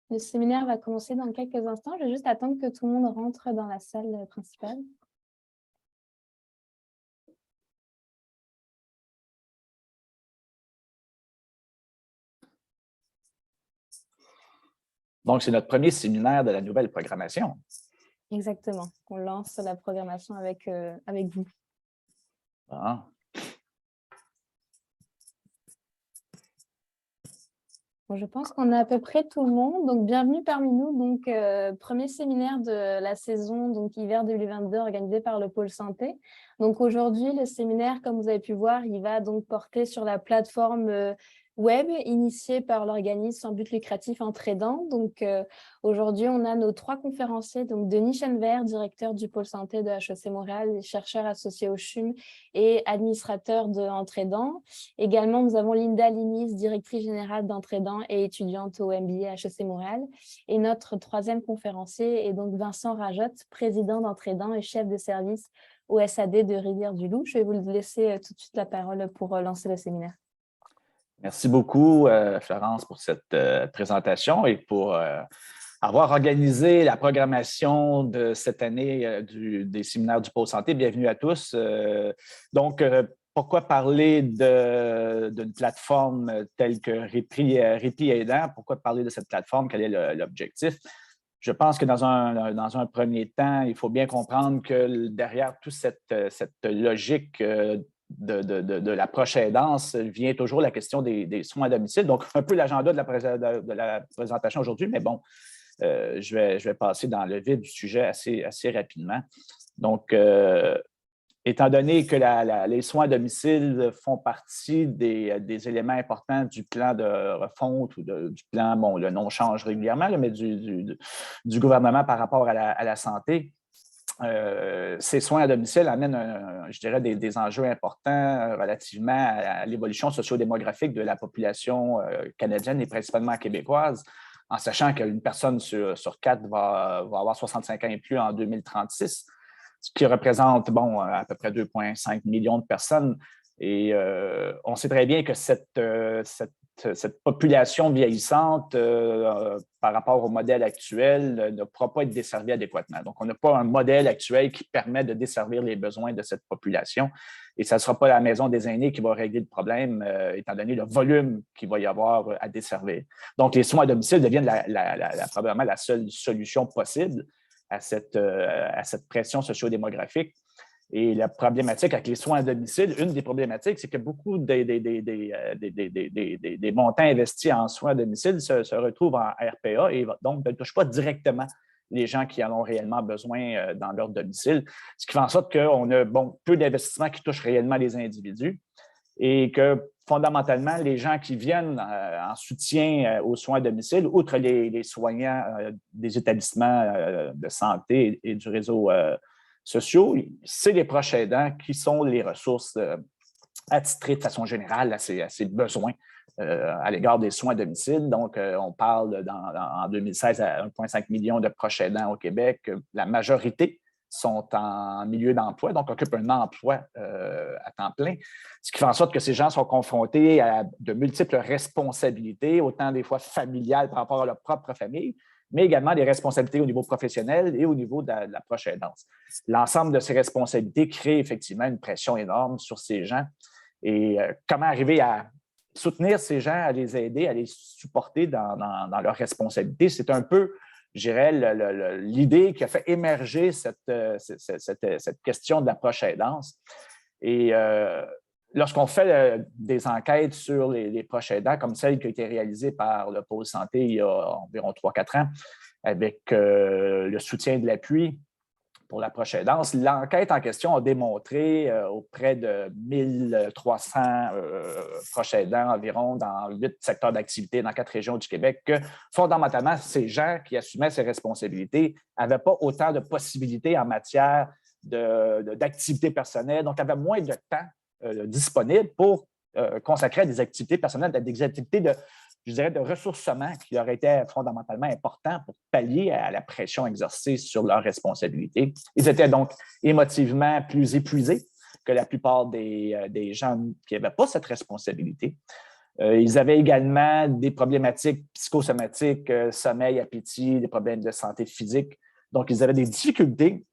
Le séminaire va commencer dans quelques instants. Je vais juste attendre que tout le monde rentre dans la salle principale. Donc, c'est notre premier séminaire de la nouvelle programmation. Exactement. On lance la programmation avec vous. Ah. Bon, je pense qu'on a à peu près tout le monde. Donc, bienvenue parmi nous. Donc, premier séminaire de la saison donc hiver 2022 organisé par le Pôle Santé. Donc, aujourd'hui, le séminaire, comme vous avez pu voir, il va donc porter sur la plateforme web initiée par l'organisme sans but lucratif Entraidant. Donc, aujourd'hui, on a nos 3 conférenciers. Donc, Denis Chenvert, directeur du Pôle Santé de HEC Montréal, chercheur associé au CHUM et administrateur de Entraidant. Également, nous avons Linda Linis, directrice générale d'Entraidant et étudiante au MBA HEC Montréal. Et notre 3e conférencier est donc Vincent Rajotte, président d'Entraidant et chef de service au SAD de Rivière-du-Loup. Je vais vous laisser tout de suite la parole pour lancer le séminaire. Merci beaucoup, Florence, pour cette présentation et pour avoir organisé la programmation de cette année des séminaires du Pôle Santé. Bienvenue à tous. Pourquoi parler d'une plateforme telle que Répit Aidant? Pourquoi parler de cette plateforme? Quel est l'objectif? Je pense que dans un premier temps, il faut bien comprendre que derrière toute cette logique de la proche aidance vient toujours la question des soins à domicile. Donc, un peu l'agenda de la présentation aujourd'hui, mais bon, je vais passer dans le vif du sujet assez rapidement. Donc, étant donné que les soins à domicile font partie des éléments importants du plan de refonte ou du plan, bon, le nom change régulièrement, mais du gouvernement par rapport à la santé, ces soins à domicile amènent, je dirais, des enjeux importants relativement à l'évolution socio-démographique de la population canadienne et principalement québécoise, en sachant qu'une personne sur 4 va avoir 65 ans et plus en 2036, ce qui représente à peu près 2,5 millions de personnes. Et on sait très bien que cette population vieillissante, par rapport au modèle actuel, ne pourra pas être desservie adéquatement. Donc, on n'a pas un modèle actuel qui permet de desservir les besoins de cette population. Et ça ne sera pas la maison des aînés qui va régler le problème, étant donné le volume qu'il va y avoir à desservir. Donc, les soins à domicile deviennent probablement la seule solution possible à cette pression socio-démographique. Et la problématique avec les soins à domicile, une des problématiques, c'est que beaucoup des montants investis en soins à domicile se retrouvent en RPA et donc ne touchent pas directement les gens qui en ont réellement besoin dans leur domicile, ce qui fait en sorte qu'on a peu d'investissements qui touchent réellement les individus et que fondamentalement, les gens qui viennent en soutien aux soins à domicile, outre les soignants des établissements de santé et du réseau sociaux, c'est les proches aidants qui sont les ressources attitrées de façon générale à ces besoins à l'égard des soins à domicile. Donc, on parle en 2016 à 1,5 million de proches aidants au Québec. La majorité sont en milieu d'emploi, donc occupent un emploi à temps plein, ce qui fait en sorte que ces gens sont confrontés à de multiples responsabilités, autant des fois familiales par rapport à leur propre famille, mais également des responsabilités au niveau professionnel et au niveau de la proche aidance. L'ensemble de ces responsabilités crée effectivement une pression énorme sur ces gens. Et comment arriver à soutenir ces gens, à les aider, à les supporter dans leurs responsabilités, c'est un peu, je dirais, l'idée qui a fait émerger cette question de la proche aidance. Et lorsqu'on fait des enquêtes sur les proches aidants, comme celle qui a été réalisée par le Pôle Santé il y a environ 3-4 ans, avec le soutien de l'appui pour la proche aidance, l'enquête en question a démontré auprès de 1300 proches aidants environ dans 8 secteurs d'activité dans 4 régions du Québec que fondamentalement, ces gens qui assumaient ces responsabilités n'avaient pas autant de possibilités en matière d'activité personnelle, donc avaient moins de temps disponible pour consacrer à des activités personnelles, à des activités de ressourcement qui auraient été fondamentalement importants pour pallier à la pression exercée sur leurs responsabilités. Ils étaient donc émotivement plus épuisés que la plupart des gens qui n'avaient pas cette responsabilité. Ils avaient également des problématiques psychosomatiques, sommeil, appétit, des problèmes de santé physique. Donc, ils avaient des difficultés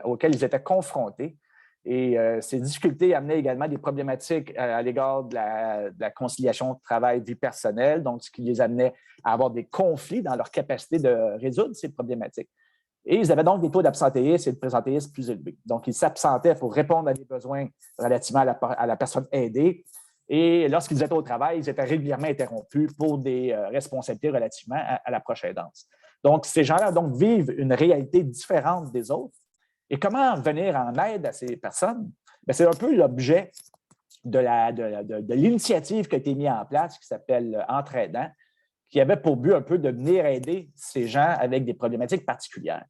auxquelles ils étaient confrontés. Et ces difficultés amenaient également des problématiques à l'égard de la conciliation travail-vie personnelle, donc ce qui les amenait à avoir des conflits dans leur capacité de résoudre ces problématiques. Et ils avaient donc des taux d'absentéisme et de présentéisme plus élevés. Donc, ils s'absentaient pour répondre à des besoins relativement à la personne aidée. Et lorsqu'ils étaient au travail, ils étaient régulièrement interrompus pour des responsabilités relativement à la proche aidance. Donc, ces gens-là donc, vivent une réalité différente des autres. Et comment venir en aide à ces personnes? Bien, c'est un peu l'objet de l'initiative qui a été mise en place, qui s'appelle Entraidant, qui avait pour but un peu de venir aider ces gens avec des problématiques particulières.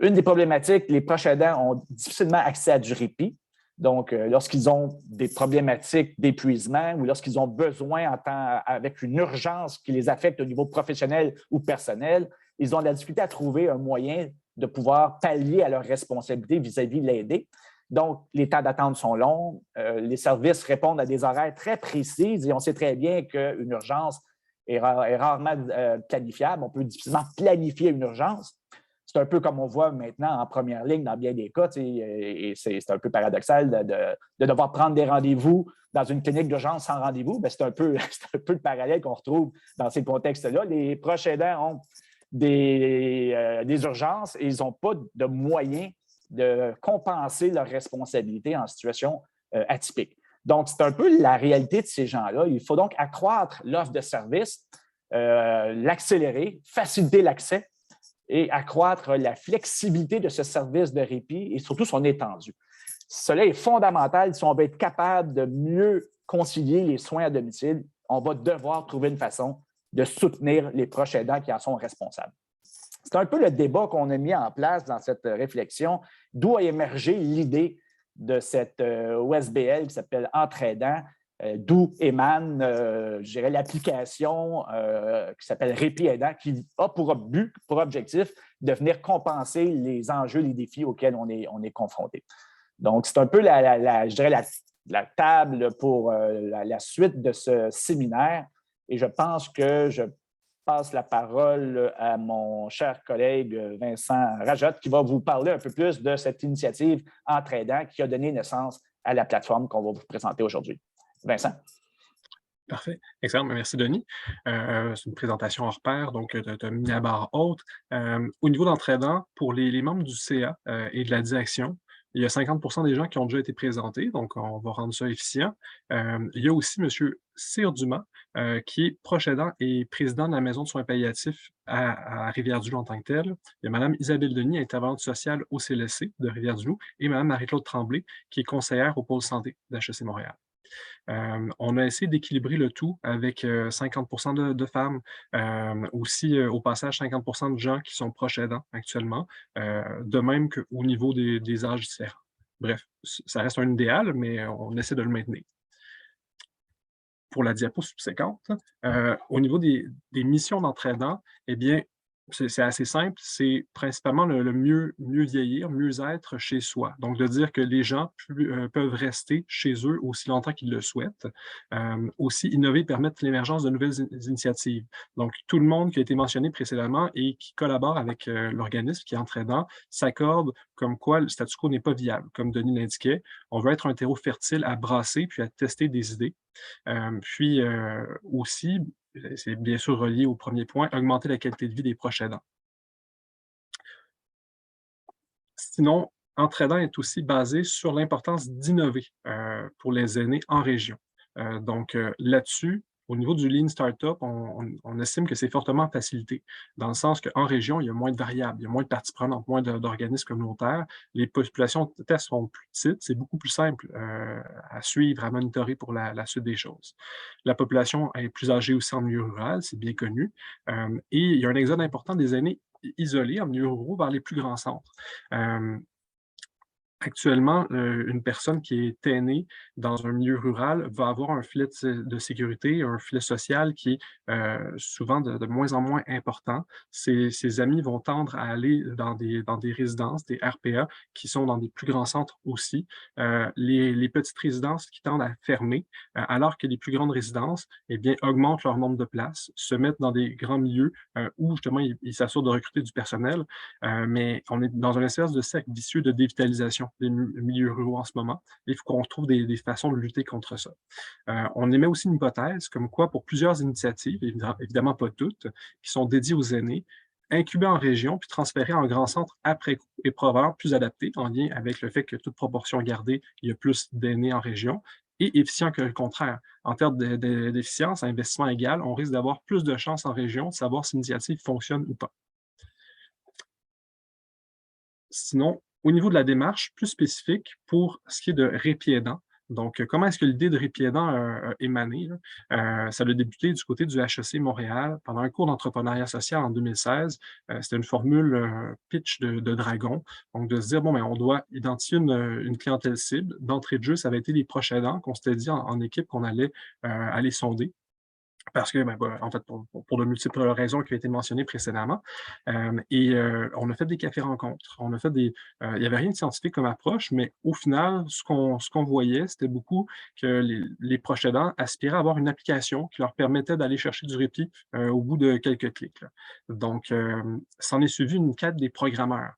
Une des problématiques, les proches aidants ont difficilement accès à du répit. Donc, lorsqu'ils ont des problématiques d'épuisement ou lorsqu'ils ont besoin avec une urgence qui les affecte au niveau professionnel ou personnel, ils ont de la difficulté à trouver un moyen de pouvoir pallier à leurs responsabilités vis-à-vis de l'aider. Donc, les temps d'attente sont longs, les services répondent à des horaires très précis et on sait très bien qu'une urgence est rarement planifiable. On peut difficilement planifier une urgence. C'est un peu comme on voit maintenant en première ligne dans bien des cas, et c'est un peu paradoxal de devoir prendre des rendez-vous dans une clinique d'urgence sans rendez-vous. C'est un peu le parallèle qu'on retrouve dans ces contextes-là. Les proches aidants ont des urgences et ils n'ont pas de moyens de compenser leurs responsabilités en situation atypique. Donc, c'est un peu la réalité de ces gens-là. Il faut donc accroître l'offre de services, l'accélérer, faciliter l'accès et accroître la flexibilité de ce service de répit et surtout son étendue. Cela est fondamental si on veut être capable de mieux concilier les soins à domicile. On va devoir trouver une façon de soutenir les proches aidants qui en sont responsables. C'est un peu le débat qu'on a mis en place dans cette réflexion, d'où a émergé l'idée de cette OSBL qui s'appelle Entraidant, d'où émane, je dirais, l'application qui s'appelle Répit aidant, qui a pour objectif de venir compenser les enjeux, les défis auxquels on est confronté. Donc, c'est un peu, je dirais, la table pour la suite de ce séminaire. Et je pense que je passe la parole à mon cher collègue Vincent Rajotte, qui va vous parler un peu plus de cette initiative Entraidant qui a donné naissance à la plateforme qu'on va vous présenter aujourd'hui. Vincent. Parfait. Excellent. Merci, Denis. C'est une présentation hors pair, donc tu as mis la barre haute. Au niveau d'Entraidant, pour les membres du CA et de la direction, il y a 50% des gens qui ont déjà été présentés, donc on va rendre ça efficient. Il y a aussi M. Cyr Dumas, qui est proche aidant et président de la Maison de soins palliatifs à Rivière-du-Loup en tant que telle. Il y a Mme Isabelle Denis, intervenante sociale au CLSC de Rivière-du-Loup, et Mme Marie-Claude Tremblay, qui est conseillère au pôle santé d'HEC Montréal. On a essayé d'équilibrer le tout avec 50% de femmes, aussi au passage 50% de gens qui sont proches aidants actuellement, de même qu'au niveau des âges différents. Bref, ça reste un idéal, mais on essaie de le maintenir. Pour la diapo subséquente, au niveau des missions d'entraidant, eh bien, c'est assez simple, c'est principalement le mieux vieillir, mieux être chez soi. Donc, de dire que les gens peuvent rester chez eux aussi longtemps qu'ils le souhaitent. Aussi, innover, permettre l'émergence de nouvelles initiatives. Donc, tout le monde qui a été mentionné précédemment et qui collabore avec l'organisme qui est entraidant s'accorde comme quoi le statu quo n'est pas viable. Comme Denis l'indiquait, on veut être un terreau fertile à brasser puis à tester des idées. Puis aussi, c'est bien sûr relié au premier point, augmenter la qualité de vie des proches aidants. Sinon, Entraidant est aussi basé sur l'importance d'innover pour les aînés en région. Donc là-dessus, au niveau du Lean Startup, on estime que c'est fortement facilité, dans le sens qu'en région, il y a moins de variables, il y a moins de parties prenantes, moins d'organismes communautaires. Les populations de test sont plus petites, c'est beaucoup plus simple à suivre, à monitorer pour la suite des choses. La population est plus âgée aussi en milieu rural, c'est bien connu. Et il y a un exode important des aînés isolés en milieu rural vers les plus grands centres. Actuellement, une personne qui est aînée dans un milieu rural va avoir un filet de sécurité, un filet social qui est souvent de moins en moins important. Ses amis vont tendre à aller dans des résidences, des RPA, qui sont dans des plus grands centres aussi. Les petites résidences qui tendent à fermer, alors que les plus grandes résidences, eh bien, augmentent leur nombre de places, se mettent dans des grands milieux où justement ils s'assurent de recruter du personnel. Mais on est dans un espèce de cercle vicieux de dévitalisation des milieux ruraux en ce moment. Il faut qu'on trouve des façons de lutter contre ça. On émet aussi une hypothèse comme quoi, pour plusieurs initiatives, évidemment pas toutes, qui sont dédiées aux aînés, incubées en région puis transférées en grand centre après coup et provenant plus adaptés, en lien avec le fait que toute proportion gardée, il y a plus d'aînés en région, et efficient que le contraire. En termes d'efficience, à investissement égal, on risque d'avoir plus de chances en région de savoir si l'initiative fonctionne ou pas. Sinon, au niveau de la démarche plus spécifique pour ce qui est de répit aidant, donc comment est-ce que l'idée de répit aidant a émané, là? Ça a débuté du côté du HEC Montréal pendant un cours d'entrepreneuriat social en 2016. C'était une formule pitch de dragon, donc de se dire, bon, ben, on doit identifier une clientèle cible. D'entrée de jeu, ça avait été les proches aidants qu'on s'était dit en équipe qu'on allait aller sonder. Parce que, ben, en fait, pour de multiples raisons qui ont été mentionnées précédemment. On a fait des cafés-rencontres. On a fait il n'y avait rien de scientifique comme approche, mais au final, ce qu'on voyait, c'était beaucoup que les proches aidants aspiraient à avoir une application qui leur permettait d'aller chercher du répit au bout de quelques clics, là. Donc, s'en est suivi une quête des programmeurs.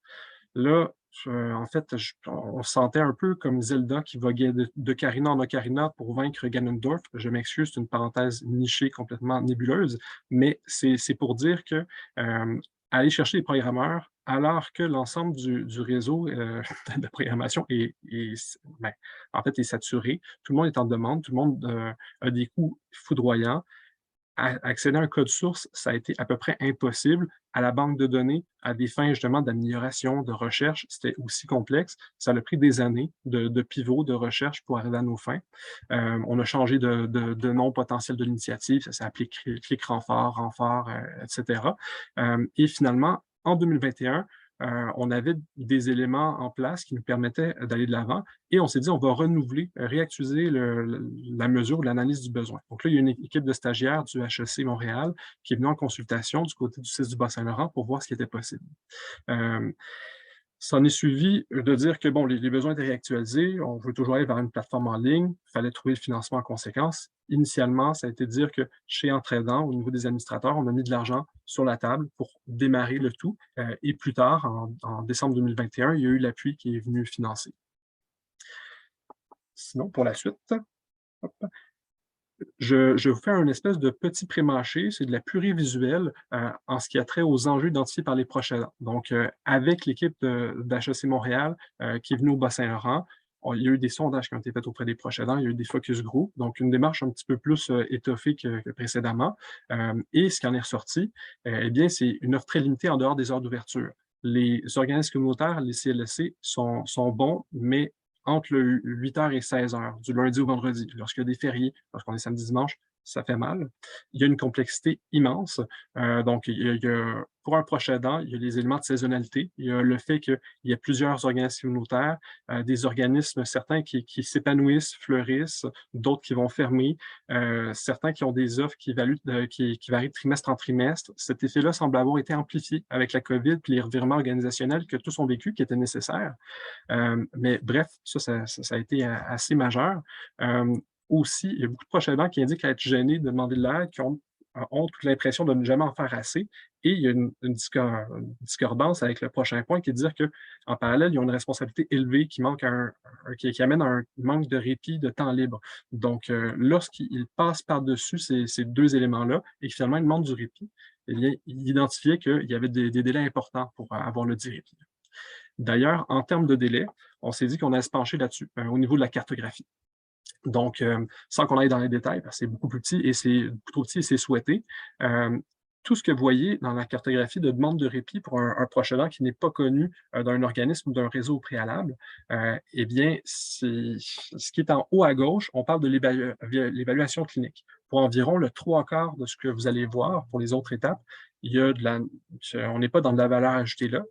Là, en fait, on se sentait un peu comme Zelda qui voguait d'ocarina en ocarina pour vaincre Ganondorf. Je m'excuse, c'est une parenthèse nichée complètement nébuleuse, mais c'est pour dire que aller chercher des programmeurs alors que l'ensemble du réseau de programmation ben, en fait, est saturé. Tout le monde est en demande, tout le monde a des coûts foudroyants. Accéder à un code source, ça a été à peu près impossible. À la banque de données, à des fins justement d'amélioration, de recherche, c'était aussi complexe. Ça a pris des années de pivot, de recherche pour arriver à nos fins. On a changé de nom potentiel de l'initiative, ça s'est appelé Clic Renfort, etc. Et finalement, en 2021, on avait des éléments en place qui nous permettaient d'aller de l'avant et on s'est dit on va renouveler, réactualiser la mesure ou l'analyse du besoin. Donc là, il y a une équipe de stagiaires du HEC Montréal qui est venue en consultation du côté du CIS du Bas-Saint-Laurent pour voir ce qui était possible. Euh, S'en est suivi de dire que bon, les besoins étaient réactualisés, on veut toujours aller vers une plateforme en ligne, il fallait trouver le financement en conséquence. Initialement, ça a été de dire que chez Entraidant, au niveau des administrateurs, on a mis de l'argent sur la table pour démarrer le tout. Et plus tard, en décembre 2021, il y a eu l'appui qui est venu financer. Sinon, pour la suite, hop, je vous fais un espèce de petit pré-mâché, c'est de la purée visuelle en ce qui a trait aux enjeux identifiés par les proches aidants. Donc, avec l'équipe d'HEC Montréal qui est venue au Bas-Saint-Laurent, il y a eu des sondages qui ont été faits auprès des proches aidants, il y a eu des focus group, donc une démarche un petit peu plus étoffée que précédemment. Et ce qui en est ressorti, eh bien, c'est une offre très limitée en dehors des heures d'ouverture. Les organismes communautaires, les CLSC, sont bons, mais entre le 8h et 16h, du lundi au vendredi. Lorsqu'il y a des fériés, lorsqu'on est samedi-dimanche, ça fait mal. Il y a une complexité immense. Donc, pour un proche aidant, il y a les éléments de saisonnalité. Il y a le fait qu'il y ait plusieurs organismes communautaires, des organismes, certains qui s'épanouissent, fleurissent, d'autres qui vont fermer, certains qui ont des offres qui varient de trimestre en trimestre. Cet effet-là semble avoir été amplifié avec la COVID et les revirements organisationnels que tous ont vécu, qui étaient nécessaires. Mais bref, ça a été assez majeur. Aussi, il y a beaucoup de proches aidants qui indiquent être gênés de demander de l'aide, qui ont toute l'impression de ne jamais en faire assez. Et il y a une discordance avec le prochain point qui est de dire qu'en parallèle, ils ont une responsabilité élevée qui amène à un manque de répit, de temps libre. Donc, lorsqu'ils passent par-dessus ces deux éléments-là et que finalement ils demandent du répit, eh bien, ils identifiaient qu'il y avait des délais importants pour avoir le dit répit. D'ailleurs, en termes de délai, on s'est dit qu'on allait se pencher là-dessus, au niveau de la cartographie. Donc, sans qu'on aille dans les détails, parce que c'est beaucoup plus petit et c'est beaucoup trop petit et c'est souhaité, tout ce que vous voyez dans la cartographie de demande de répit pour un proche aidant qui n'est pas connu d'un organisme ou d'un réseau au préalable, eh bien, ce qui est en haut à gauche, on parle de l'évaluation clinique. Pour environ le 3/4 de ce que vous allez voir pour les autres étapes, on n'est pas dans de la valeur ajoutée là.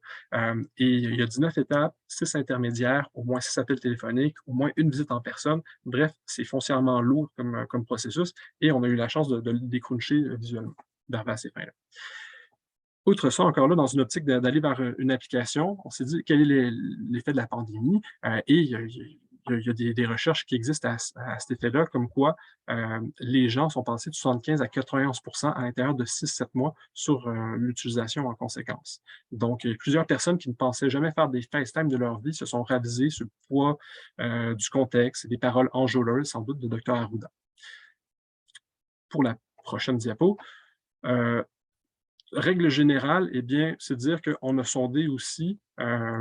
Et il y a 19 étapes, 6 intermédiaires, au moins 6 appels téléphoniques, au moins une visite en personne. Bref, c'est foncièrement lourd comme processus et on a eu la chance de le décrocher visuellement vers ces fins-là. Outre ça, encore là, dans une optique d'aller vers une application, on s'est dit quel est l'effet de la pandémie et il y a des recherches qui existent à cet effet-là, comme quoi les gens sont passés de 75 à 91 à l'intérieur de 6-7 mois sur l'utilisation en conséquence. Donc, il y a plusieurs personnes qui ne pensaient jamais faire des FaceTime de leur vie se sont ravisées sur le poids du contexte et des paroles enjôleuses, sans doute, de Dr. Arruda. Pour la prochaine diapo, règle générale, eh bien, c'est de dire qu'on a sondé aussi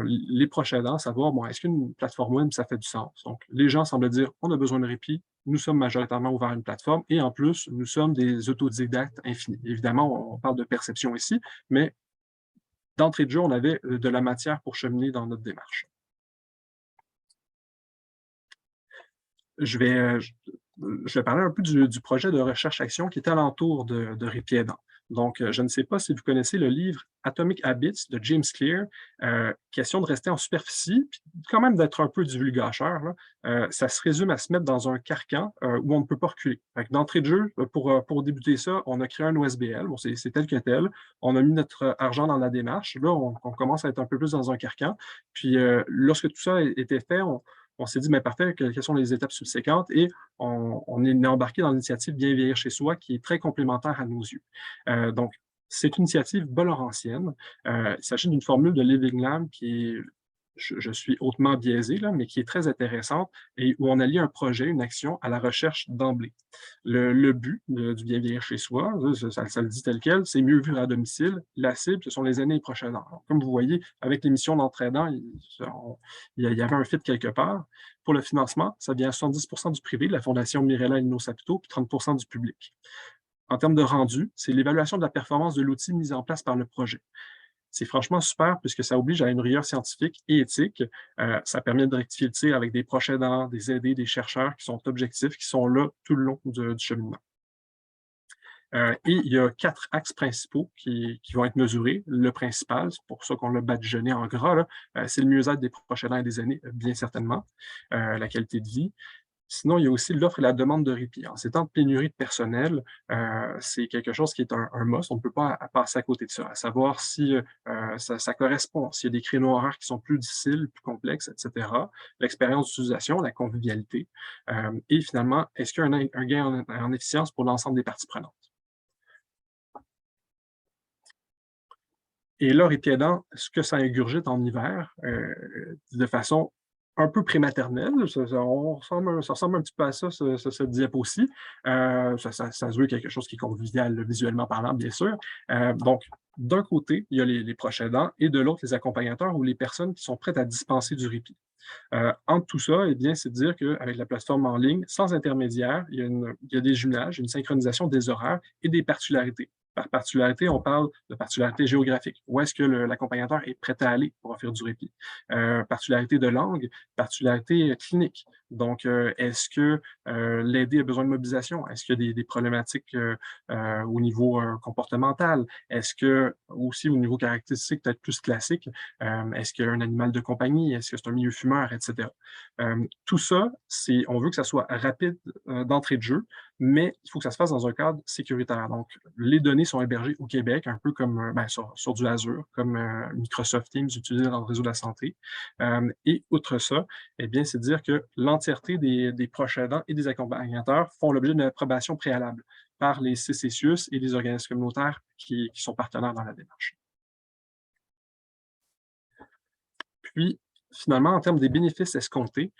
les proches aidants, savoir, bon, est-ce qu'une plateforme web, ça fait du sens? Donc, les gens semblent dire, on a besoin de répit, nous sommes majoritairement ouverts à une plateforme et en plus, nous sommes des autodidactes infinis. Évidemment, on parle de perception ici, mais d'entrée de jeu, on avait de la matière pour cheminer dans notre démarche. Je vais parler un peu du projet de recherche-action qui est alentour de Répit aidant. Donc, je ne sais pas si vous connaissez le livre Atomic Habits de James Clear. Question de rester en superficie, puis quand même d'être un peu divulgateur. Ça se résume à se mettre dans un carcan où on ne peut pas reculer. D'entrée de jeu, pour débuter ça, on a créé un OSBL. Bon, c'est tel que tel. On a mis notre argent dans la démarche. Là, on commence à être un peu plus dans un carcan. Puis, lorsque tout ça était fait, on s'est dit, mais parfait, quelles sont les étapes subséquentes? Et on est embarqué dans l'initiative Bien vieillir chez soi, qui est très complémentaire à nos yeux. Donc, c'est une initiative bas-laurentienne. Il s'agit d'une formule de Living Lab qui est, je suis hautement biaisé, là, mais qui est très intéressante et où on allie un projet, une action à la recherche d'emblée. Le but du Bien vieillir chez soi, ça le dit tel quel, c'est mieux vivre à domicile. La cible, ce sont les aînés et proches aidants. Comme vous voyez, avec l'émission d'entraidants, il y avait un fit quelque part. Pour le financement, ça vient à 70% du privé, de la Fondation Mirella Lino Saputo, puis 30% du public. En termes de rendu, c'est l'évaluation de la performance de l'outil mis en place par le projet. C'est franchement super puisque ça oblige à une rigueur scientifique et éthique. Ça permet de rectifier le tir avec des proches aidants, des aidés, des chercheurs qui sont objectifs, qui sont là tout le long du cheminement. Et il y a 4 axes principaux qui vont être mesurés. Le principal, c'est pour ça qu'on l'a badigeonné en gras, c'est le mieux-être des proches aidants et des aînés, bien certainement, la qualité de vie. Sinon, il y a aussi l'offre et la demande de répit. En ces temps de pénurie de personnel, c'est quelque chose qui est un must. On ne peut pas passer à côté de ça, à savoir si ça correspond, s'il y a des créneaux horaires qui sont plus difficiles, plus complexes, etc. L'expérience d'utilisation, la convivialité. Et finalement, est-ce qu'il y a un gain en efficience pour l'ensemble des parties prenantes? Et là, Répit aidant, ce que ça ingurgite en hiver, de façon un peu prématernelle, ça ressemble un petit peu à ça, cette diapo-ci. Ça se veut quelque chose qui est convivial, visuellement parlant, bien sûr. Donc, d'un côté, il y a les proches aidants et de l'autre, les accompagnateurs ou les personnes qui sont prêtes à dispenser du répit. Entre tout ça, eh bien, c'est de dire qu'avec la plateforme en ligne, sans intermédiaire, il y a des jumelages, une synchronisation des horaires et des particularités. Par particularité, on parle de particularité géographique. Où est-ce que l'accompagnateur est prêt à aller pour offrir du répit? Particularité de langue, particularité clinique. Donc, est-ce que l'aidé a besoin de mobilisation? Est-ce qu'il y a des problématiques au niveau comportemental? Est-ce que, aussi au niveau caractéristique, peut-être plus classique, est-ce qu'il y a un animal de compagnie? Est-ce que c'est un milieu fumeur, etc. Tout ça, on veut que ça soit rapide d'entrée de jeu, mais il faut que ça se fasse dans un cadre sécuritaire. Donc, les données sont hébergées au Québec, un peu comme sur du Azure, comme Microsoft Teams utilisé dans le réseau de la santé. Et outre ça, eh bien, c'est de dire que l'entièreté des proches aidants et des accompagnateurs font l'objet d'une approbation préalable par les CCCIUS et les organismes communautaires qui sont partenaires dans la démarche. Puis, finalement, en termes des bénéfices escomptés,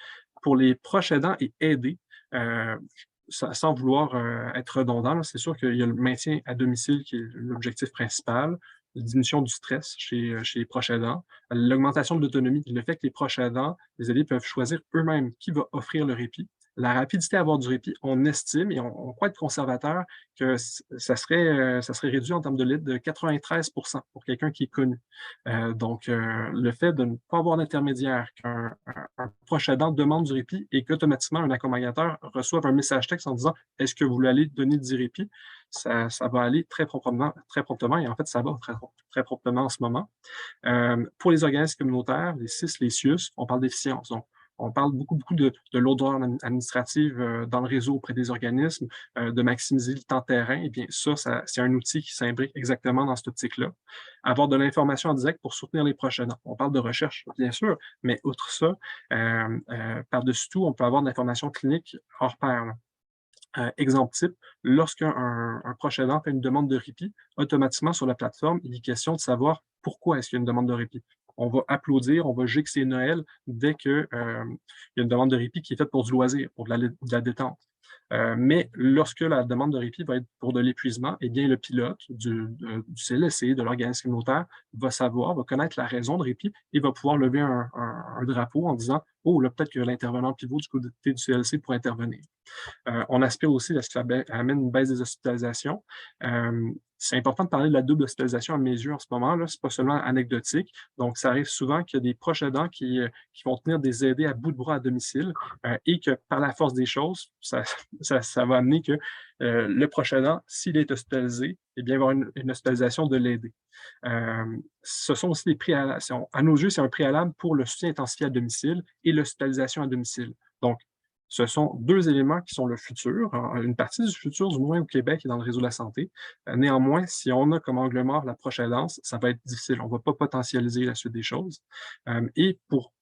pour les proches aidants et aidés, sans vouloir être redondant, c'est sûr qu'il y a le maintien à domicile qui est l'objectif principal, la diminution du stress chez les proches aidants, l'augmentation de l'autonomie, le fait que les proches aidants, les aidés peuvent choisir eux-mêmes qui va offrir le répit, la rapidité à avoir du répit, on estime et on croit être conservateur que ça serait réduit en termes de litres de 93 pour quelqu'un qui est connu. Donc, le fait de ne pas avoir d'intermédiaire, qu'un proche aidant demande du répit et qu'automatiquement un accompagnateur reçoive un message texte en disant « Est-ce que vous voulez aller donner du répit? » Ça va aller très promptement et en fait, ça va très promptement en ce moment. Pour les organismes communautaires, les CIS, les CIUS, on parle d'efficience. Donc, on parle beaucoup de lourdeur administrative dans le réseau auprès des organismes, de maximiser le temps de terrain. Eh bien, ça c'est un outil qui s'imbrique exactement dans cette optique-là. Avoir de l'information en direct pour soutenir les proches aidants. On parle de recherche, bien sûr, mais outre ça, par-dessus tout, on peut avoir de l'information clinique hors pair. Exemple type, lorsqu'un proche aidant fait une demande de répit, automatiquement sur la plateforme, il est question de savoir pourquoi est-ce qu'il y a une demande de répit. On va applaudir, on va gixer Noël dès qu'il y a une demande de répit qui est faite pour du loisir, pour de la détente. Mais lorsque la demande de répit va être pour de l'épuisement, eh bien, le pilote du CLSC, de l'organisme communautaire, va connaître la raison de répit et va pouvoir lever un drapeau en disant « Oh, là, peut-être que l'intervenant pivot du côté du CLSC pourrait intervenir ». On aspire aussi à ce que ça amène une baisse des hospitalisations. C'est important de parler de la double hospitalisation à mes yeux en ce moment. Ce n'est pas seulement anecdotique. Donc, ça arrive souvent qu'il y a des proches aidants qui vont tenir des aidés à bout de bras à domicile et que par la force des choses, ça va amener que le proche aidant, s'il est hospitalisé, eh bien, il va y avoir une hospitalisation de l'aidé. Ce sont aussi des préalables. À nos yeux, c'est un préalable pour le soutien intensifié à domicile et l'hospitalisation à domicile. Donc, ce sont deux éléments qui sont le futur, une partie du futur, du moins au Québec et dans le réseau de la santé. Néanmoins, si on a comme angle mort l'approche aidance, ça va être difficile. On ne va pas potentialiser la suite des choses. Et pour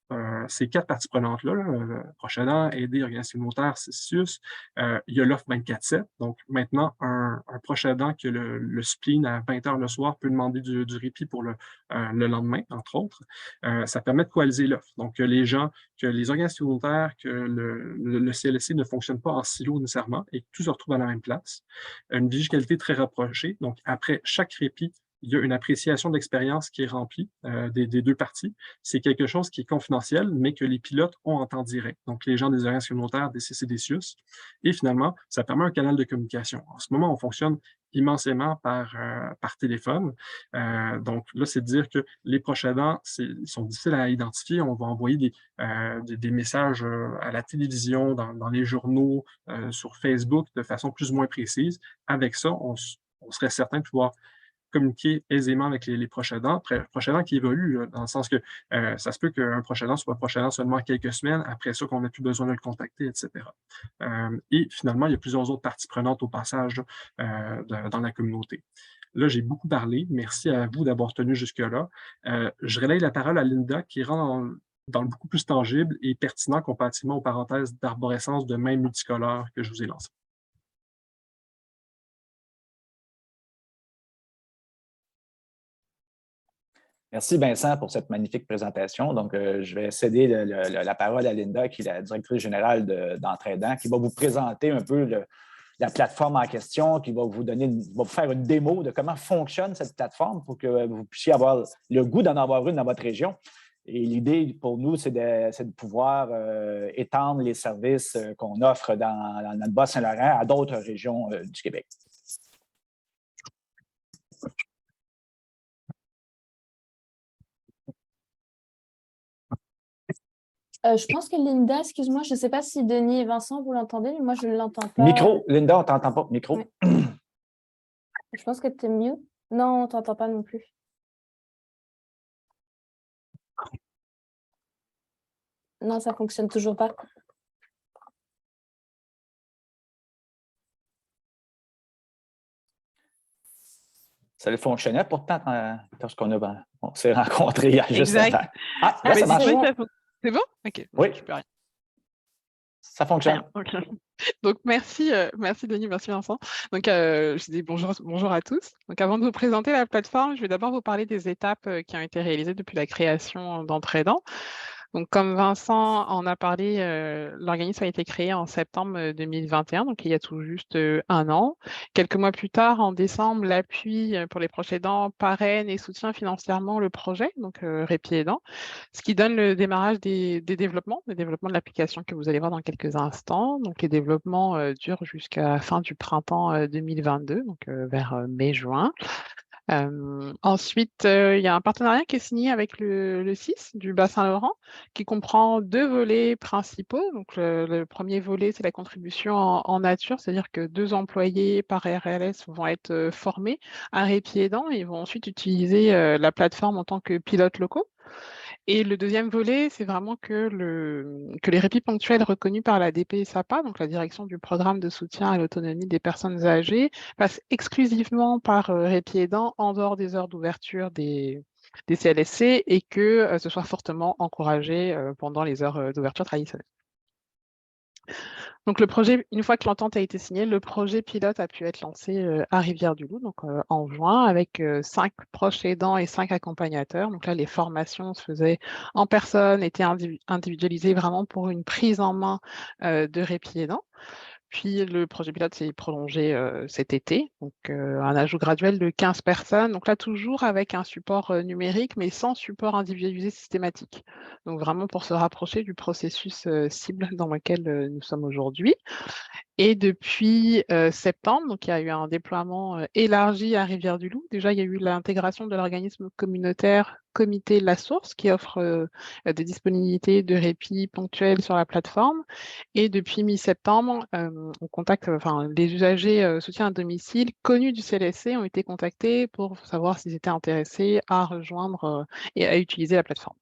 ces quatre parties prenantes-là, proche aidant, aider, organisme communautaire, CIUS, il y a l'offre 24/7. Donc, maintenant, un proche aidant qui a le spleen à 20 h le soir peut demander du répit pour le lendemain, entre autres. Ça permet de coaliser l'offre. Donc, que les organismes communautaires, que le CLSC ne fonctionne pas en silo nécessairement et que tout se retrouve à la même place. Une vigilalité très rapprochée. Donc, après chaque répit, il y a une appréciation de l'expérience qui est remplie des deux parties. C'est quelque chose qui est confidentiel, mais que les pilotes ont en temps direct. Donc, les gens des organismes communautaires, des CC, des CIUS. Et finalement, ça permet un canal de communication. En ce moment, on fonctionne immensément par téléphone. Donc là, c'est de dire que les proches aidants, ils sont difficiles à identifier. On va envoyer des messages à la télévision, dans les journaux, sur Facebook, de façon plus ou moins précise. Avec ça, on serait certain de pouvoir communiquer aisément avec les proches aidants, proches aidants qui évoluent, dans le sens que ça se peut qu'un proche aidant soit proche aidant seulement quelques semaines, après ça qu'on n'ait plus besoin de le contacter, etc. Et finalement, il y a plusieurs autres parties prenantes au passage dans la communauté. Là, j'ai beaucoup parlé. Merci à vous d'avoir tenu jusque-là. Je relaye la parole à Linda qui rend dans le beaucoup plus tangible et pertinent comparativement aux parenthèses d'arborescence de mains multicolores que je vous ai lancées. Merci Vincent pour cette magnifique présentation. Donc, je vais céder la parole à Linda, qui est la directrice générale d'Entraidant, qui va vous présenter un peu la plateforme en question, qui va vous faire une démo de comment fonctionne cette plateforme pour que vous puissiez avoir le goût d'en avoir une dans votre région. Et l'idée pour nous, c'est de pouvoir étendre les services qu'on offre dans le Bas-Saint-Laurent à d'autres régions du Québec. Je pense que Linda, excuse-moi, je ne sais pas si Denis et Vincent, vous l'entendez, mais moi, je ne l'entends pas. Micro, Linda, on ne t'entend pas. Micro. Ouais. Je pense que tu es mieux. Non, on ne t'entend pas non plus. Non, ça ne fonctionne toujours pas. Ça fonctionnait pourtant lorsqu'on s'est rencontrés il y a juste avant. Ah, là, ça marche. C'est bon? OK. Oui. Ça fonctionne. Okay. Donc, merci Denis, merci Vincent. Donc, je dis bonjour à tous. Donc, avant de vous présenter la plateforme, je vais d'abord vous parler des étapes qui ont été réalisées depuis la création d'Entraidant. Donc, comme Vincent en a parlé, l'organisme a été créé en septembre 2021, donc il y a tout juste 1 an. Quelques mois plus tard, en décembre, l'appui pour les proches aidants parraine et soutient financièrement le projet, donc Répit Aidant, ce qui donne le démarrage des développements de l'application que vous allez voir dans quelques instants. Donc, les développements durent jusqu'à la fin du printemps 2022, donc vers mai-juin. Ensuite, il y a un partenariat qui est signé avec le CIS du Bas-Saint-Laurent qui comprend 2 volets principaux. Donc, le premier volet, c'est la contribution en nature, c'est-à-dire que 2 employés par RLS vont être formés à Répit Aidant et vont ensuite utiliser la plateforme en tant que pilotes locaux. Et le deuxième volet, c'est vraiment que les répits ponctuels reconnus par la DPSAPA, donc la Direction du programme de soutien à l'autonomie des personnes âgées, passent exclusivement par Répit Aidant en dehors des heures d'ouverture des CLSC et que ce soit fortement encouragé pendant les heures d'ouverture traditionnelles. Donc le projet, une fois que l'entente a été signée, le projet pilote a pu être lancé à Rivière-du-Loup, donc en juin, avec 5 proches aidants et 5 accompagnateurs. Donc là, les formations se faisaient en personne, étaient individualisées vraiment pour une prise en main de Répit Aidant. Puis le projet pilote s'est prolongé cet été, donc un ajout graduel de 15 personnes. Donc là, toujours avec un support numérique, mais sans support individualisé systématique. Donc vraiment pour se rapprocher du processus cible dans lequel nous sommes aujourd'hui. Et depuis septembre, donc il y a eu un déploiement élargi à Rivière-du-Loup. Déjà, il y a eu l'intégration de l'organisme communautaire Comité La Source qui offre des disponibilités de répit ponctuels sur la plateforme. Et depuis mi-septembre, on contacte, les usagers soutien à domicile connus du CLSC ont été contactés pour savoir s'ils étaient intéressés à rejoindre et à utiliser la plateforme.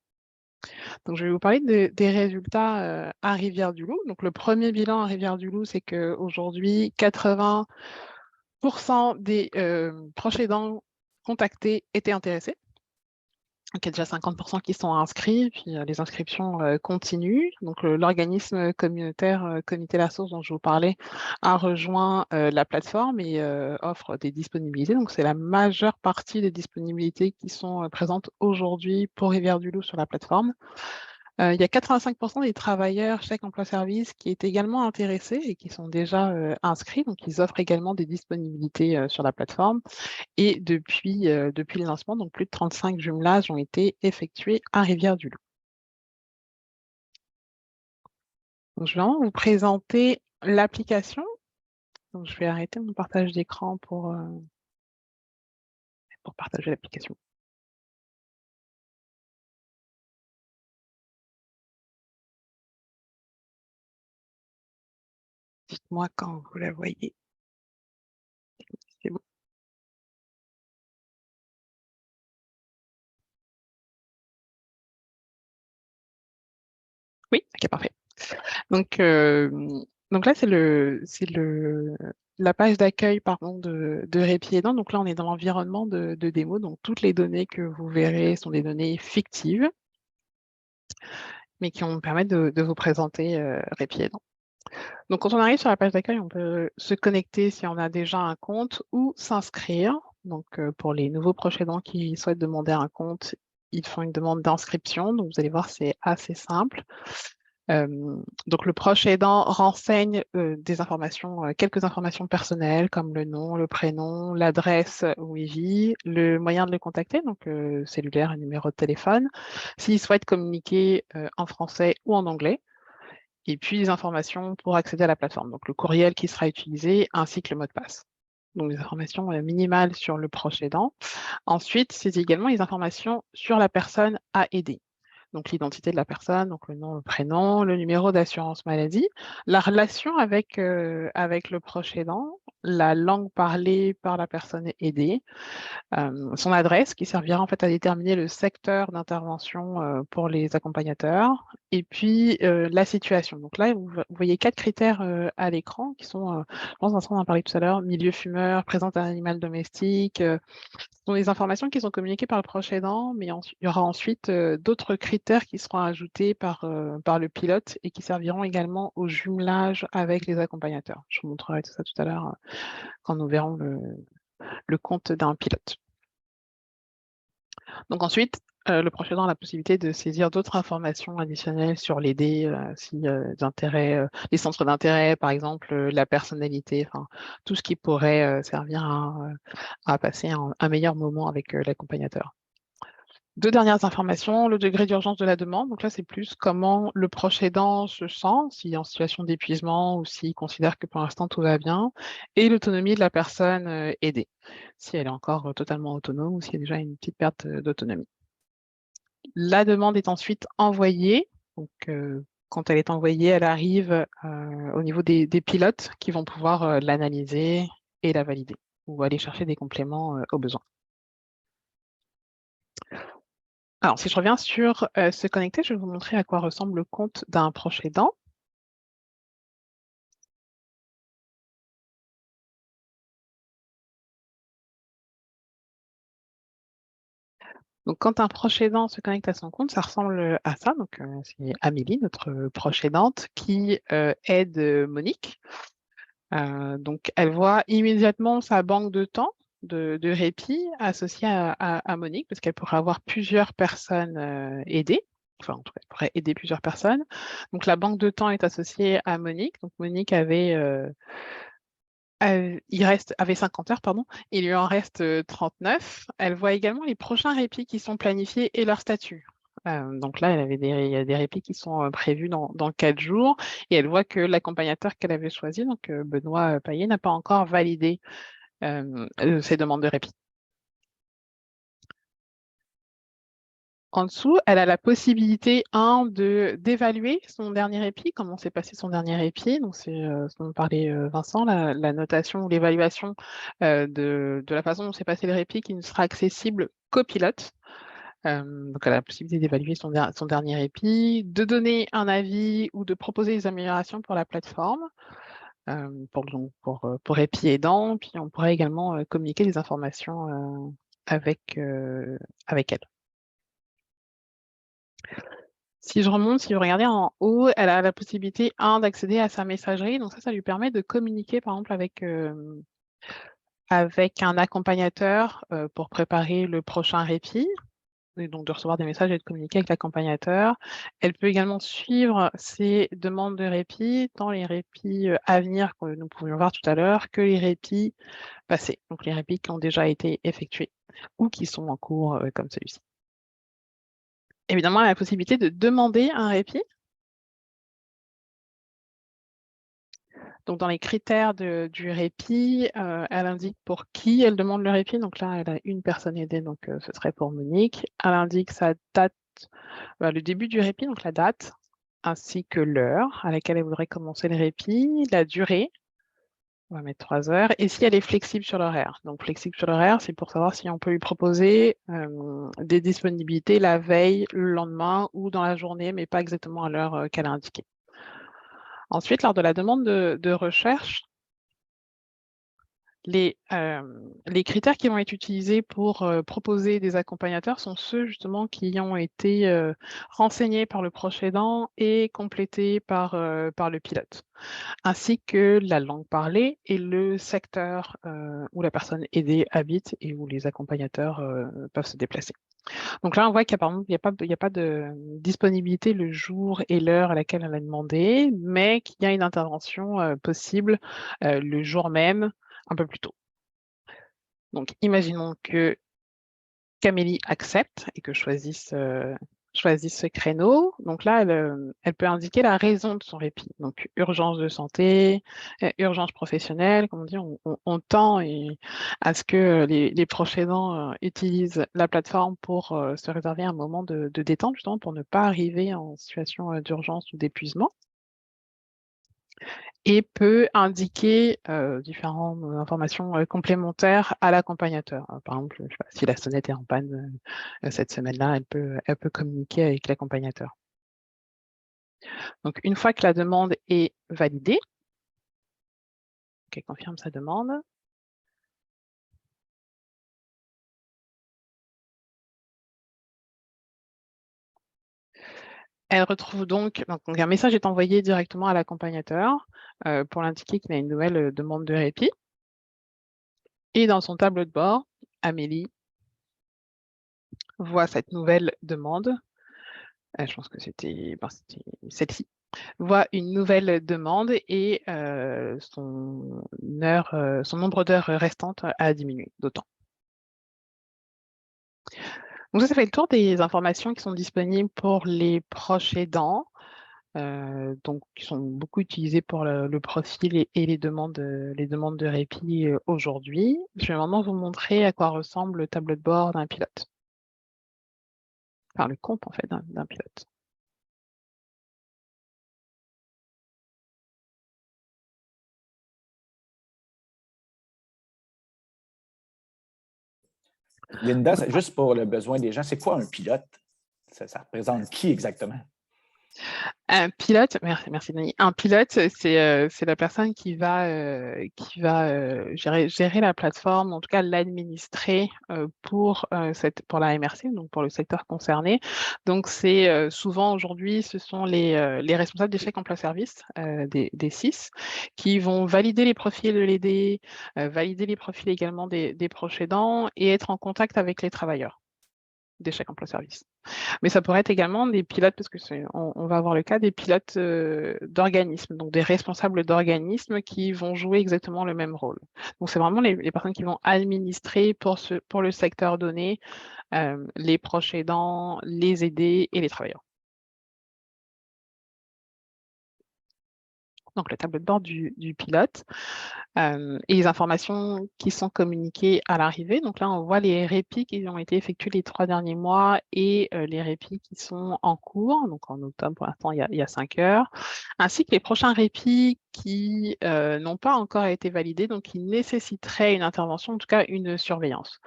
Donc, je vais vous parler des résultats à Rivière-du-Loup. Donc, le premier bilan à Rivière-du-Loup, c'est qu'aujourd'hui, 80% des proches aidants contactés étaient intéressés. Donc, il y a déjà 50% qui sont inscrits, puis les inscriptions continuent. Donc, l'organisme communautaire Comité La Source dont je vous parlais a rejoint la plateforme et offre des disponibilités. Donc, c'est la majeure partie des disponibilités qui sont présentes aujourd'hui pour Rivière-du-Loup sur la plateforme. Il y a 85% des travailleurs chèque emploi-service qui est également intéressés et qui sont déjà inscrits. Donc, ils offrent également des disponibilités sur la plateforme. Et depuis le lancement, donc plus de 35 jumelages ont été effectués à Rivière-du-Loup. Donc, je vais vraiment vous présenter l'application. Donc, je vais arrêter mon partage d'écran pour partager l'application. Dites-moi quand vous la voyez. C'est bon. Oui, ok, parfait. Donc là, c'est la page d'accueil de Répit Aidant. Donc là, on est dans l'environnement de démo. Donc toutes les données que vous verrez sont des données fictives, mais qui vont me permettre de vous présenter Répit Aidant. Donc quand on arrive sur la page d'accueil, on peut se connecter si on a déjà un compte ou s'inscrire. Donc pour les nouveaux proches aidants qui souhaitent demander un compte, ils font une demande d'inscription. Donc vous allez voir, c'est assez simple. Donc le proche aidant renseigne des informations, quelques informations personnelles comme le nom, le prénom, l'adresse où il vit, le moyen de le contacter, donc cellulaire et numéro de téléphone, s'il souhaite communiquer en français ou en anglais, et puis les informations pour accéder à la plateforme, donc le courriel qui sera utilisé ainsi que le mot de passe. Donc des informations minimales sur le proche aidant. Ensuite, c'est également les informations sur la personne à aider. Donc l'identité de la personne, donc le nom, le prénom, le numéro d'assurance maladie, la relation avec le proche aidant, la langue parlée par la personne aidée, son adresse qui servira en fait à déterminer le secteur d'intervention pour les accompagnateurs, et puis la situation. Donc là, vous voyez 4 critères à l'écran qui sont, je pense Vincent en a parlé tout à l'heure, milieu fumeur, présence d'un animal domestique, ce sont des informations qui sont communiquées par le proche aidant, mais il y aura ensuite d'autres critères qui seront ajoutés par le pilote et qui serviront également au jumelage avec les accompagnateurs. Je vous montrerai tout ça tout à l'heure quand nous verrons le compte d'un pilote. Donc ensuite, le proche aidant a la possibilité de saisir d'autres informations additionnelles sur l'aider, les centres d'intérêt, par exemple, la personnalité, enfin, tout ce qui pourrait servir à passer un meilleur moment avec l'accompagnateur. 2 dernières informations, le degré d'urgence de la demande. Donc là, c'est plus comment le proche aidant se sent, s'il est en situation d'épuisement ou s'il considère que pour l'instant tout va bien, et l'autonomie de la personne aidée, si elle est encore totalement autonome ou s'il y a déjà une petite perte d'autonomie. La demande est ensuite envoyée. Donc, quand elle est envoyée, elle arrive au niveau des pilotes qui vont pouvoir l'analyser et la valider ou aller chercher des compléments au besoin. Alors, si je reviens sur se connecter, je vais vous montrer à quoi ressemble le compte d'un proche aidant. Donc, quand un proche aidant se connecte à son compte, ça ressemble à ça. Donc, c'est Amélie, notre proche aidante, qui aide Monique. Donc, elle voit immédiatement sa banque de temps de répit associée à Monique, parce qu'elle pourrait avoir plusieurs personnes aidées. Enfin, en tout cas, elle pourrait aider plusieurs personnes. Donc, la banque de temps est associée à Monique. Donc, Monique avait 50 heures, pardon. Il lui en reste 39. Elle voit également les prochains répits qui sont planifiés et leur statut. Donc là, il y a des répits qui sont prévus dans 4 jours et elle voit que l'accompagnateur qu'elle avait choisi, donc Benoît Payet, n'a pas encore validé ses demandes de répit. En dessous, elle a la possibilité, d'évaluer son dernier répit, comment s'est passé son dernier répit. Donc, c'est ce dont parlait Vincent, la notation ou l'évaluation de la façon dont s'est passé le répit qui ne sera accessible qu'au pilote. Donc, elle a la possibilité d'évaluer son dernier répit, de donner un avis ou de proposer des améliorations pour la plateforme, pour répit aidant. Puis, on pourrait également communiquer des informations avec elle. Si je remonte, si vous regardez en haut, elle a la possibilité, d'accéder à sa messagerie. Donc ça lui permet de communiquer, par exemple, avec un accompagnateur pour préparer le prochain répit, et donc de recevoir des messages et de communiquer avec l'accompagnateur. Elle peut également suivre ses demandes de répit, tant les répits à venir que nous pouvions voir tout à l'heure, que les répits passés, donc les répits qui ont déjà été effectués ou qui sont en cours comme celui-ci. Évidemment, elle a la possibilité de demander un répit. Donc, dans les critères du répit, elle indique pour qui elle demande le répit. Donc là, elle a une personne aidée, donc ce serait pour Monique. Elle indique sa date, le début du répit, donc la date, ainsi que l'heure à laquelle elle voudrait commencer le répit, la durée, on va mettre 3 heures, et si elle est flexible sur l'horaire. Donc, flexible sur l'horaire, c'est pour savoir si on peut lui proposer des disponibilités la veille, le lendemain ou dans la journée, mais pas exactement à l'heure qu'elle a indiquée. Ensuite, lors de la demande de recherche, les critères qui vont être utilisés pour proposer des accompagnateurs sont ceux justement qui ont été renseignés par le proche aidant et complétés par le pilote, ainsi que la langue parlée et le secteur où la personne aidée habite et où les accompagnateurs peuvent se déplacer. Donc là, on voit qu'il n'y a pas de disponibilité le jour et l'heure à laquelle elle a demandé, mais qu'il y a une intervention possible le jour même, un peu plus tôt. Donc, imaginons que Camélie accepte et que choisisse ce créneau. Donc là, elle peut indiquer la raison de son répit. Donc, urgence de santé, urgence professionnelle. Comme on dit, on tend à ce que les proches aidants utilisent la plateforme pour se réserver un moment de détente, justement, pour ne pas arriver en situation d'urgence ou d'épuisement. Et peut indiquer différentes informations complémentaires à l'accompagnateur. Par exemple, je sais pas, si la sonnette est en panne cette semaine-là, elle peut communiquer avec l'accompagnateur. Donc, une fois que la demande est validée, qu'elle confirme sa demande, elle retrouve donc un message est envoyé directement à l'accompagnateur pour l'indiquer qu'il a une nouvelle demande de répit. Et dans son tableau de bord, Amélie voit cette nouvelle demande, je pense que c'était celle-ci, voit une nouvelle demande et son nombre d'heures restantes a diminué d'autant. Donc ça fait le tour des informations qui sont disponibles pour les proches aidants, donc qui sont beaucoup utilisées pour le profil et les demandes de répit aujourd'hui. Je vais maintenant vous montrer à quoi ressemble le tableau de bord d'un pilote. Enfin, le compte en fait d'un pilote. Linda, juste pour le besoin des gens, c'est quoi un pilote? Ça représente qui exactement? Un pilote, merci Denis. Un pilote, c'est la personne qui va gérer la plateforme, en tout cas l'administrer pour la MRC, donc pour le secteur concerné. Donc c'est souvent aujourd'hui, ce sont les responsables des chèques emploi service des 6 qui vont valider les profils de l'aider, valider les profils également des proches aidants et être en contact avec les travailleurs des chèques emploi service. Mais ça pourrait être également des pilotes, parce que on va avoir le cas des pilotes d'organismes, donc des responsables d'organismes qui vont jouer exactement le même rôle. Donc c'est vraiment les personnes qui vont administrer pour le secteur donné les proches aidants, les aidés et les travailleurs. Donc le tableau de bord du pilote et les informations qui sont communiquées à l'arrivée. Donc là, on voit les répits qui ont été effectués les 3 derniers mois et les répits qui sont en cours. Donc en octobre, pour l'instant, il y a 5 heures, ainsi que les prochains répits qui n'ont pas encore été validés, donc qui nécessiteraient une intervention, en tout cas une surveillance.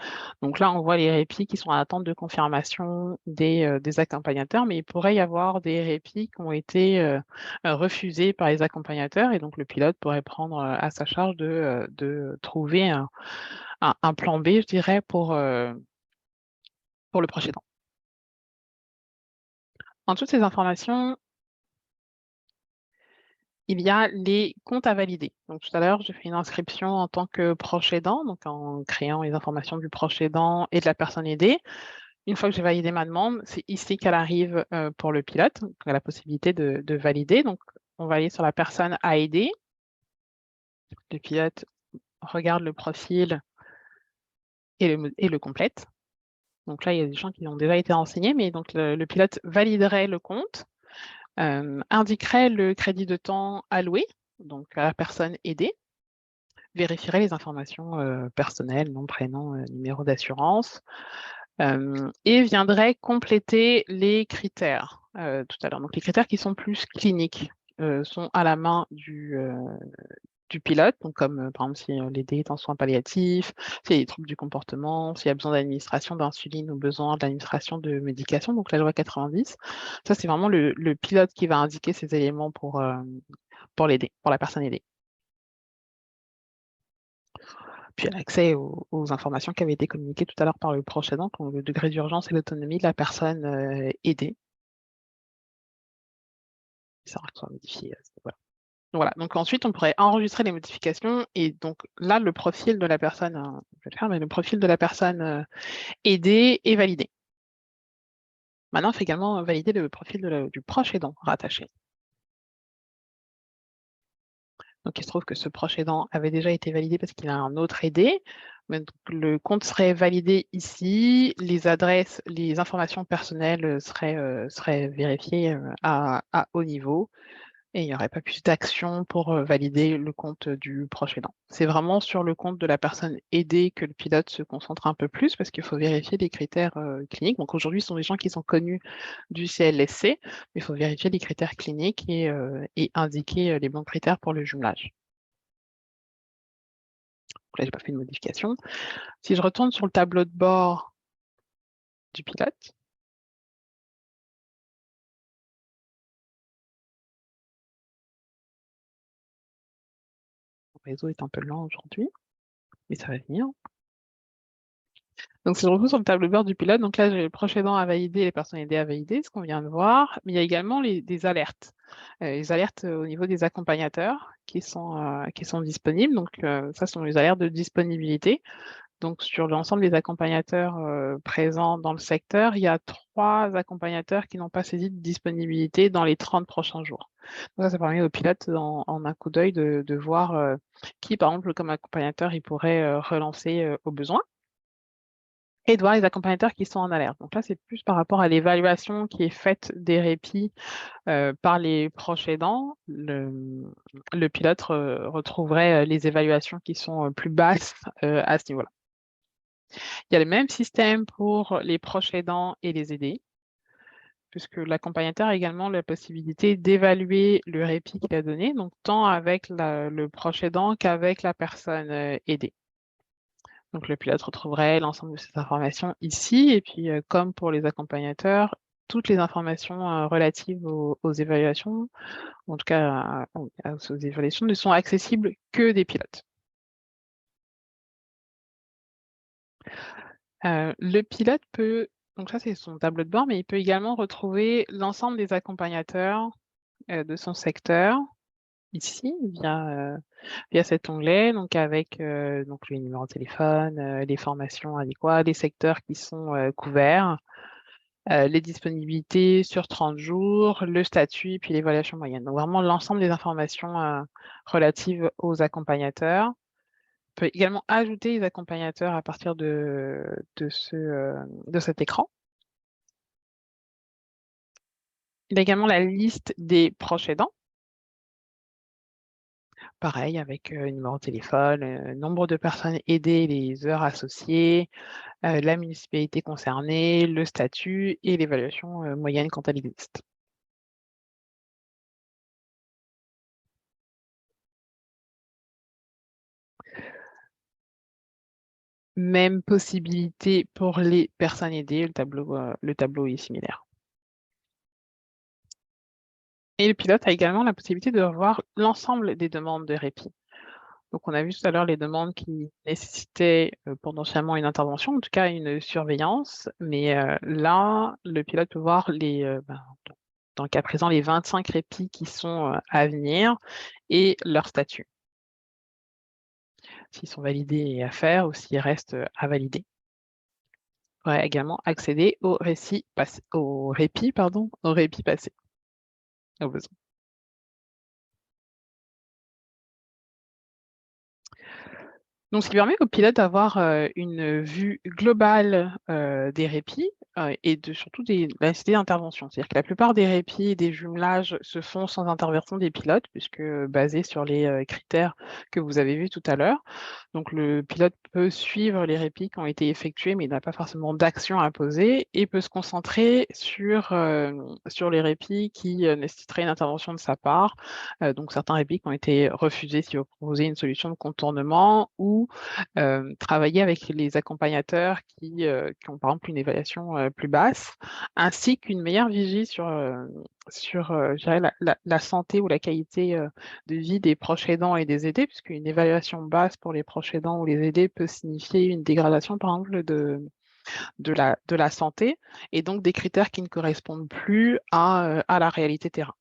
Donc là, on voit les répits qui sont en attente de confirmation des accompagnateurs, mais il pourrait y avoir des répits qui ont été refusés par les accompagnateurs et donc le pilote pourrait prendre à sa charge de trouver un plan B, je dirais, pour le proche aidant. En toutes ces informations, il y a les comptes à valider. Donc tout à l'heure, j'ai fait une inscription en tant que proche aidant, donc en créant les informations du proche aidant et de la personne aidée. Une fois que j'ai validé ma demande, c'est ici qu'elle arrive pour le pilote, donc elle a la possibilité de valider. Donc on va aller sur la personne à aider. Le pilote regarde le profil et le complète. Donc là, il y a des gens qui ont déjà été renseignés, mais donc le pilote validerait le compte, indiquerait le crédit de temps alloué, donc à la personne aidée, vérifierait les informations personnelles, nom, prénom, numéro d'assurance, et viendrait compléter les critères tout à l'heure. Donc les critères qui sont plus cliniques sont à la main du pilote, donc comme par exemple si l'aider est en soins palliatifs, s'il y a des troubles du comportement, s'il y a besoin d'administration d'insuline ou besoin d'administration de médication, donc la loi 90. Ça, c'est vraiment le pilote qui va indiquer ces éléments pour l'aider, pour la personne aidée. Puis l'accès aux informations qui avaient été communiquées tout à l'heure par le proche aidant, donc le degré d'urgence et l'autonomie de la personne aidée. Ça soit modifié. Voilà. Voilà, donc ensuite, on pourrait enregistrer les modifications et donc là, le profil de la personne, je vais le faire, mais le profil de la personne aidée est validé. Maintenant, il faut également valider le profil du proche aidant rattaché. Donc, il se trouve que ce proche aidant avait déjà été validé parce qu'il a un autre aidé. Mais donc, le compte serait validé ici, les adresses, les informations personnelles seraient vérifiées à haut niveau. Et il n'y aurait pas plus d'action pour valider le compte du proche aidant. C'est vraiment sur le compte de la personne aidée que le pilote se concentre un peu plus parce qu'il faut vérifier les critères cliniques. Donc aujourd'hui, ce sont des gens qui sont connus du CLSC, mais il faut vérifier les critères cliniques et indiquer les bons critères pour le jumelage. Donc là, je n'ai pas fait de modification. Si je retourne sur le tableau de bord du pilote, le réseau est un peu lent aujourd'hui, mais ça va venir. Donc, si je retrouve sur le tableau de bord du pilote, donc là, j'ai le proche aidant à valider, les personnes aidées à valider, ce qu'on vient de voir, mais il y a également des alertes. Les alertes au niveau des accompagnateurs qui sont disponibles. Donc, ça sont les alertes de disponibilité. Donc, sur l'ensemble des accompagnateurs présents dans le secteur, il y a 3 accompagnateurs qui n'ont pas saisi de disponibilité dans les 30 prochains jours. Donc ça permet aux pilotes, en un coup d'œil, de voir qui, par exemple, comme accompagnateur, ils pourraient relancer au besoin. Et de voir les accompagnateurs qui sont en alerte. Donc là, c'est plus par rapport à l'évaluation qui est faite des répits par les proches aidants. Le pilote retrouverait les évaluations qui sont plus basses à ce niveau-là. Il y a le même système pour les proches aidants et les aidés, puisque l'accompagnateur a également la possibilité d'évaluer le répit qu'il a donné, donc tant avec le proche aidant qu'avec la personne aidée. Donc le pilote retrouverait l'ensemble de ces informations ici, et puis comme pour les accompagnateurs, toutes les informations relatives aux évaluations, en tout cas aux évaluations, ne sont accessibles que des pilotes. Le pilote peut, donc ça c'est son tableau de bord, mais il peut également retrouver l'ensemble des accompagnateurs de son secteur, ici, via cet onglet, donc avec donc le numéro de téléphone, les formations adéquates, les secteurs qui sont couverts, les disponibilités sur 30 jours, le statut, puis l'évaluation moyenne. Donc vraiment l'ensemble des informations relatives aux accompagnateurs. On peut également ajouter les accompagnateurs à partir de cet écran. Il y a également la liste des proches aidants. Pareil, avec numéro de téléphone, nombre de personnes aidées, les heures associées, la municipalité concernée, le statut et l'évaluation moyenne quand elle existe. Même possibilité pour les personnes aidées, le tableau est similaire. Et le pilote a également la possibilité de revoir l'ensemble des demandes de répit. Donc on a vu tout à l'heure les demandes qui nécessitaient potentiellement une intervention, en tout cas une surveillance, mais là, le pilote peut voir dans le cas présent, les 25 répits qui sont à venir et leur statut. S'ils sont validés et à faire ou s'ils restent à valider. On pourrait également accéder au répit passé, au besoin. Donc, ce qui permet au pilote d'avoir une vue globale des répits et surtout des nécessités d'intervention. C'est-à-dire que la plupart des répits et des jumelages se font sans intervention des pilotes, puisque basés sur les critères que vous avez vus tout à l'heure. Donc, le pilote peut suivre les répits qui ont été effectués, mais il n'a pas forcément d'action à poser et peut se concentrer sur les répits qui nécessiteraient une intervention de sa part. Donc, certains répits qui ont été refusés si vous proposez une solution de contournement ou travailler avec les accompagnateurs qui ont par exemple une évaluation plus basse, ainsi qu'une meilleure vigie sur je dirais la santé ou la qualité de vie des proches aidants et des aidés, puisqu'une évaluation basse pour les proches aidants ou les aidés peut signifier une dégradation, par exemple, de la santé, et donc des critères qui ne correspondent plus à la réalité terrain.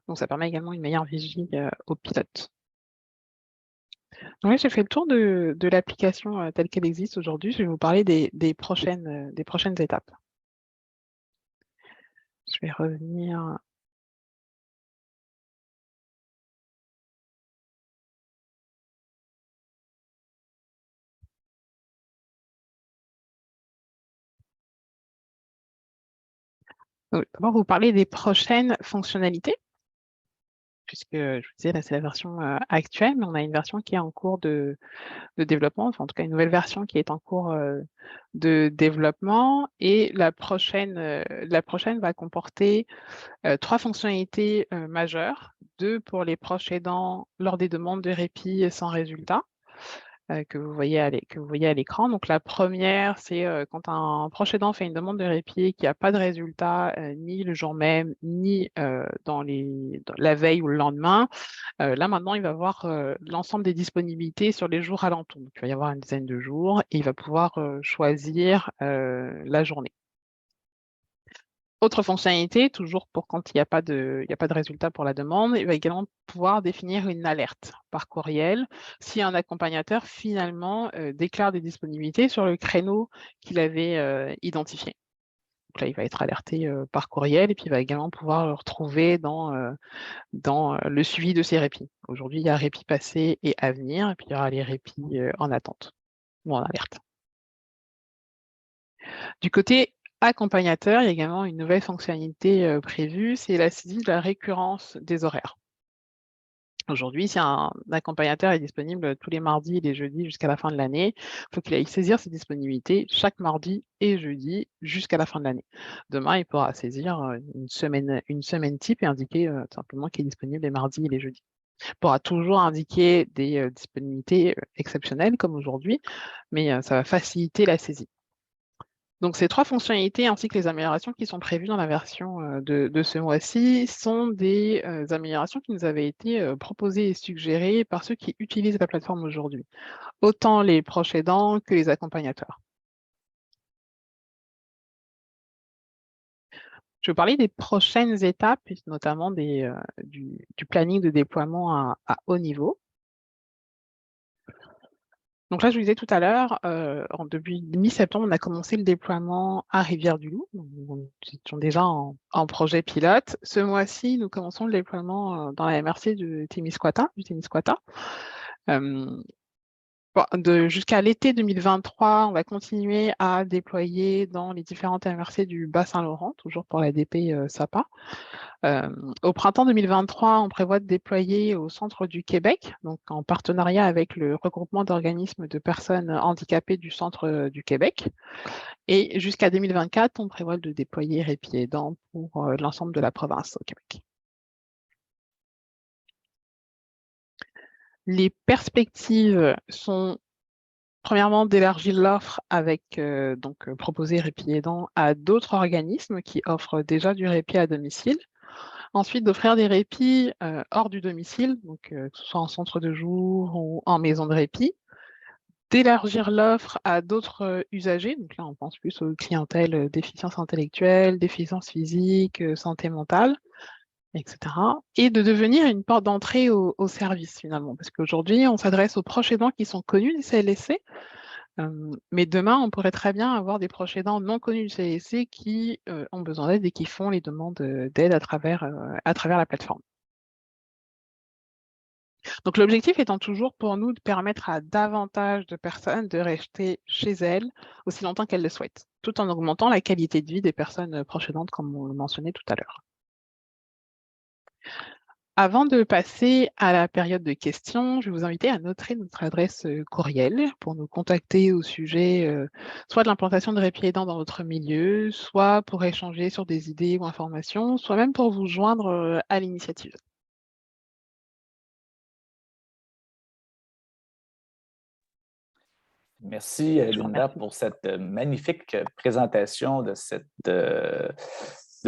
Donc ça permet également une meilleure vigie aux pilotes. Oui, j'ai fait le tour de l'application telle qu'elle existe aujourd'hui. Je vais vous parler des prochaines étapes. Je vais revenir. D'abord, vous parler des prochaines fonctionnalités, puisque je vous disais, là, c'est la version actuelle, mais on a une version qui est en cours de développement, enfin en tout cas une nouvelle version qui est en cours de développement, et la prochaine va comporter 3 fonctionnalités majeures, 2 pour les proches aidants lors des demandes de répit sans résultat, que vous voyez à l'écran. Donc la première, c'est quand un proche aidant fait une demande de répit et qu'il n'y a pas de résultat, ni le jour même, ni dans la veille ou le lendemain. Là maintenant, il va voir l'ensemble des disponibilités sur les jours alentours. Donc, il va y avoir une dizaine de jours et il va pouvoir choisir la journée. Autre fonctionnalité, toujours pour quand il n'y a pas de résultat pour la demande, il va également pouvoir définir une alerte par courriel si un accompagnateur finalement déclare des disponibilités sur le créneau qu'il avait identifié. Donc là, il va être alerté par courriel et puis il va également pouvoir le retrouver dans le suivi de ses répits. Aujourd'hui, il y a répit passé et à venir, et puis il y aura les répits en attente ou en alerte. Du côté accompagnateur, il y a également une nouvelle fonctionnalité prévue, c'est la saisie de la récurrence des horaires. Aujourd'hui, si un accompagnateur est disponible tous les mardis et les jeudis jusqu'à la fin de l'année, il faut qu'il aille saisir ses disponibilités chaque mardi et jeudi jusqu'à la fin de l'année. Demain, il pourra saisir une semaine type et indiquer simplement qu'il est disponible les mardis et les jeudis. Il pourra toujours indiquer des disponibilités exceptionnelles comme aujourd'hui, mais ça va faciliter la saisie. Donc, ces 3 fonctionnalités ainsi que les améliorations qui sont prévues dans la version de ce mois-ci sont des améliorations qui nous avaient été proposées et suggérées par ceux qui utilisent la plateforme aujourd'hui, autant les proches aidants que les accompagnateurs. Je vais parler des prochaines étapes, notamment du planning de déploiement à haut niveau. Donc là, je vous disais tout à l'heure, depuis mi-septembre, on a commencé le déploiement à Rivière-du-Loup. Nous étions déjà en projet pilote. Ce mois-ci, nous commençons le déploiement dans la MRC du Témiscouata. Jusqu'à l'été 2023, on va continuer à déployer dans les différentes MRC du Bas-Saint-Laurent, toujours pour la DP SAPA. Au printemps 2023, on prévoit de déployer au centre du Québec, donc en partenariat avec le regroupement d'organismes de personnes handicapées du centre du Québec. Et jusqu'à 2024, on prévoit de déployer Répit Aidant pour l'ensemble de la province au Québec. Les perspectives sont premièrement d'élargir l'offre avec proposer Répit Aidant à d'autres organismes qui offrent déjà du répit à domicile. Ensuite, d'offrir des répits hors du domicile, donc que ce soit en centre de jour ou en maison de répit. D'élargir l'offre à d'autres usagers, donc là on pense plus aux clientèles déficience intellectuelle, déficience physique, santé mentale, etc. Et de devenir une porte d'entrée au service finalement, parce qu'aujourd'hui on s'adresse aux proches aidants qui sont connus du CLSC, mais demain on pourrait très bien avoir des proches aidants non connus du CLSC qui ont besoin d'aide et qui font les demandes d'aide à travers la plateforme. Donc l'objectif étant toujours pour nous de permettre à davantage de personnes de rester chez elles aussi longtemps qu'elles le souhaitent, tout en augmentant la qualité de vie des personnes proches aidantes, comme on le mentionnait tout à l'heure. Avant de passer à la période de questions, je vais vous inviter à noter notre adresse courriel pour nous contacter au sujet soit de l'implantation de Répit Aidant dans votre milieu, soit pour échanger sur des idées ou informations, soit même pour vous joindre à l'initiative. Merci, Linda, pour cette magnifique présentation de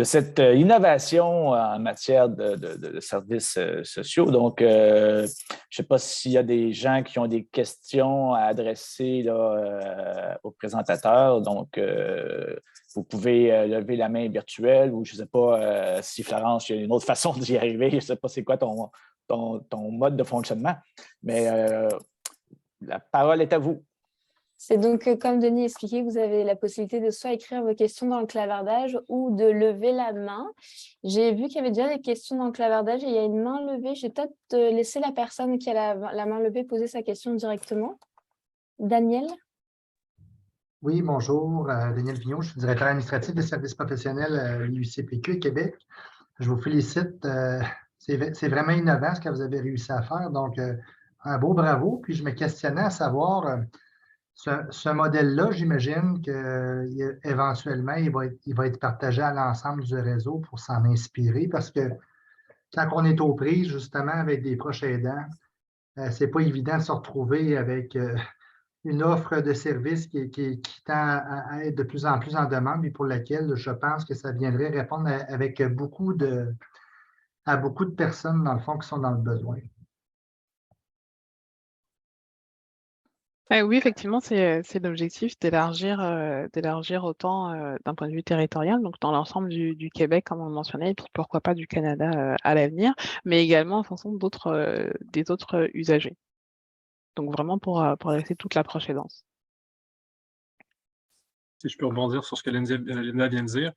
cette innovation en matière de services sociaux. Donc, je ne sais pas s'il y a des gens qui ont des questions à adresser là, aux présentateurs. Donc, vous pouvez lever la main virtuelle ou je ne sais pas si, Florence, il y a une autre façon d'y arriver. Je ne sais pas c'est quoi ton mode de fonctionnement, mais la parole est à vous. C'est donc, comme Denis expliquait, vous avez la possibilité de soit écrire vos questions dans le clavardage ou de lever la main. J'ai vu qu'il y avait déjà des questions dans le clavardage et il y a une main levée. Je vais peut-être laisser la personne qui a la main levée poser sa question directement. Daniel? Oui, bonjour. Daniel Vigneault, je suis directeur administratif des services professionnels à l'UICPQ Québec. Je vous félicite. C'est vraiment innovant ce que vous avez réussi à faire. Donc, un beau bravo. Puis, je me questionnais à savoir... Ce modèle-là, j'imagine qu'éventuellement, il va être partagé à l'ensemble du réseau pour s'en inspirer parce que quand on est aux prises, justement, avec des proches aidants, c'est pas évident de se retrouver avec une offre de service qui tend à être de plus en plus en demande et pour laquelle je pense que ça viendrait répondre avec à beaucoup de personnes, dans le fond, qui sont dans le besoin. Oui, effectivement, c'est l'objectif d'élargir autant d'un point de vue territorial, donc dans l'ensemble du Québec, comme on le mentionnait, et puis pourquoi pas du Canada à l'avenir, mais également en fonction des autres usagers. Donc vraiment pour adresser toute la proche aidance. Si je peux rebondir sur ce que Linda vient de dire,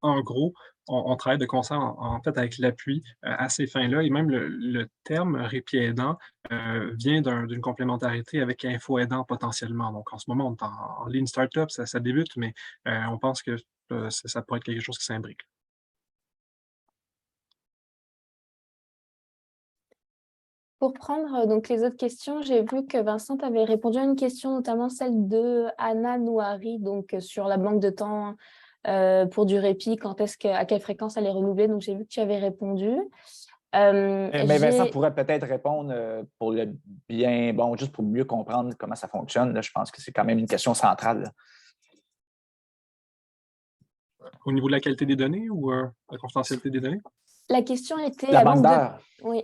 en gros, on travaille de concert en fait avec l'appui à ces fins-là et même le terme répit aidant vient d'une complémentarité avec info aidant potentiellement. Donc en ce moment, on est en lean startup, ça débute, mais on pense que ça pourrait être quelque chose qui s'imbrique. Pour prendre donc les autres questions, j'ai vu que Vincent avait répondu à une question, notamment celle de Anna Nouari, donc sur la banque de temps pour du répit, à quelle fréquence elle est renouvelée. Donc j'ai vu que tu avais répondu. Mais Vincent pourrait peut-être répondre pour le bien, bon, juste pour mieux comprendre comment ça fonctionne. Là, je pense que c'est quand même une question centrale. Là. Au niveau de la qualité des données ou la confidentialité des données? La question était la banque d'heures. Oui.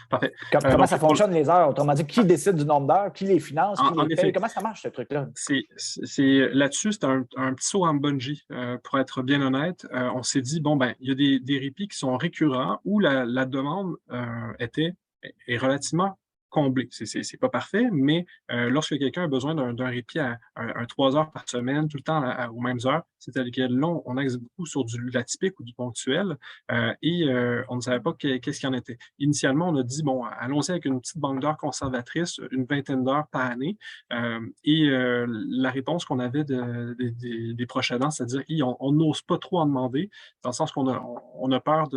Parfait. Comment ça fonctionne, les heures? Autrement dit, qui décide du nombre d'heures? Qui les finance? Qui les paye? Comment ça marche, ce truc-là? Là-dessus, c'est un petit saut en bungee, pour être bien honnête. On s'est dit, bon, ben, il y a des répits qui sont récurrents où la demande est relativement comblée. C'est pas parfait, mais lorsque quelqu'un a besoin d'un répit à 3 heures par semaine, tout le temps aux mêmes heures, c'est-à-dire que là, on axe beaucoup sur l'atypique ou du ponctuel, on ne savait pas qu'est-ce qu'il y en était. Initialement, on a dit, bon, allons-y avec une petite banque d'heures conservatrice, une vingtaine d'heures par année. La réponse qu'on avait des proches aidants, c'est-à-dire on n'ose pas trop en demander, dans le sens qu'on a peur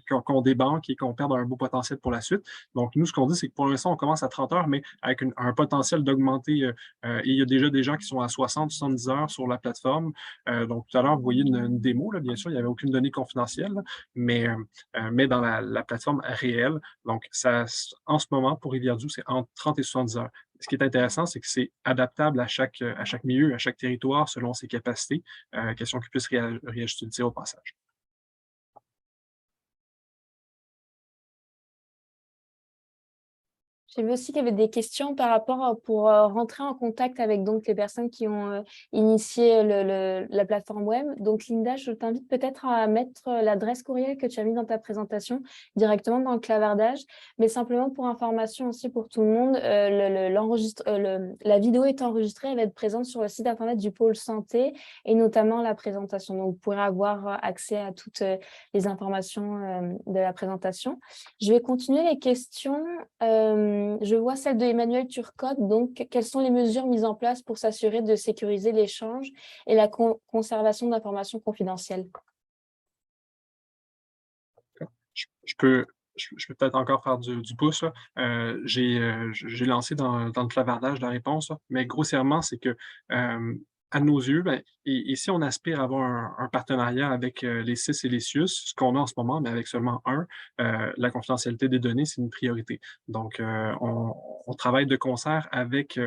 qu'on débanque et qu'on perde un beau potentiel pour la suite. Donc, nous, ce qu'on dit, c'est que pour l'instant, on commence à 30 heures, mais avec un potentiel d'augmenter. Et il y a déjà des gens qui sont à 60, 70 heures sur la plateforme. Donc, tout à l'heure, vous voyez une démo, là, bien sûr, il n'y avait aucune donnée confidentielle, mais dans la plateforme réelle. Donc, en ce moment, pour Rivière-du, c'est entre 30 et 70 heures. Ce qui est intéressant, c'est que c'est adaptable à chaque milieu, à chaque territoire, selon ses capacités, question qu'ils puissent réajuster le tir au passage. J'ai vu aussi qu'il y avait des questions par rapport pour rentrer en contact avec donc les personnes qui ont initié la plateforme web. Donc Linda, je t'invite peut-être à mettre l'adresse courriel que tu as mis dans ta présentation directement dans le clavardage, mais simplement pour information aussi pour tout le monde, la vidéo est enregistrée, elle va être présente sur le site internet du pôle santé et notamment la présentation. Donc vous pourrez avoir accès à toutes les informations de la présentation. Je vais continuer les questions. Je vois celle de Emmanuel Turcotte. Donc, quelles sont les mesures mises en place pour s'assurer de sécuriser l'échange et la conservation d'informations confidentielles? Je peux peut-être encore faire du pouce. Là. J'ai lancé dans le clavardage la réponse, là, mais grossièrement, c'est que à nos yeux, ben, et si on aspire à avoir un partenariat avec les CIS et les CIUS, ce qu'on a en ce moment, mais avec seulement un, la confidentialité des données, c'est une priorité. Donc, on travaille de concert avec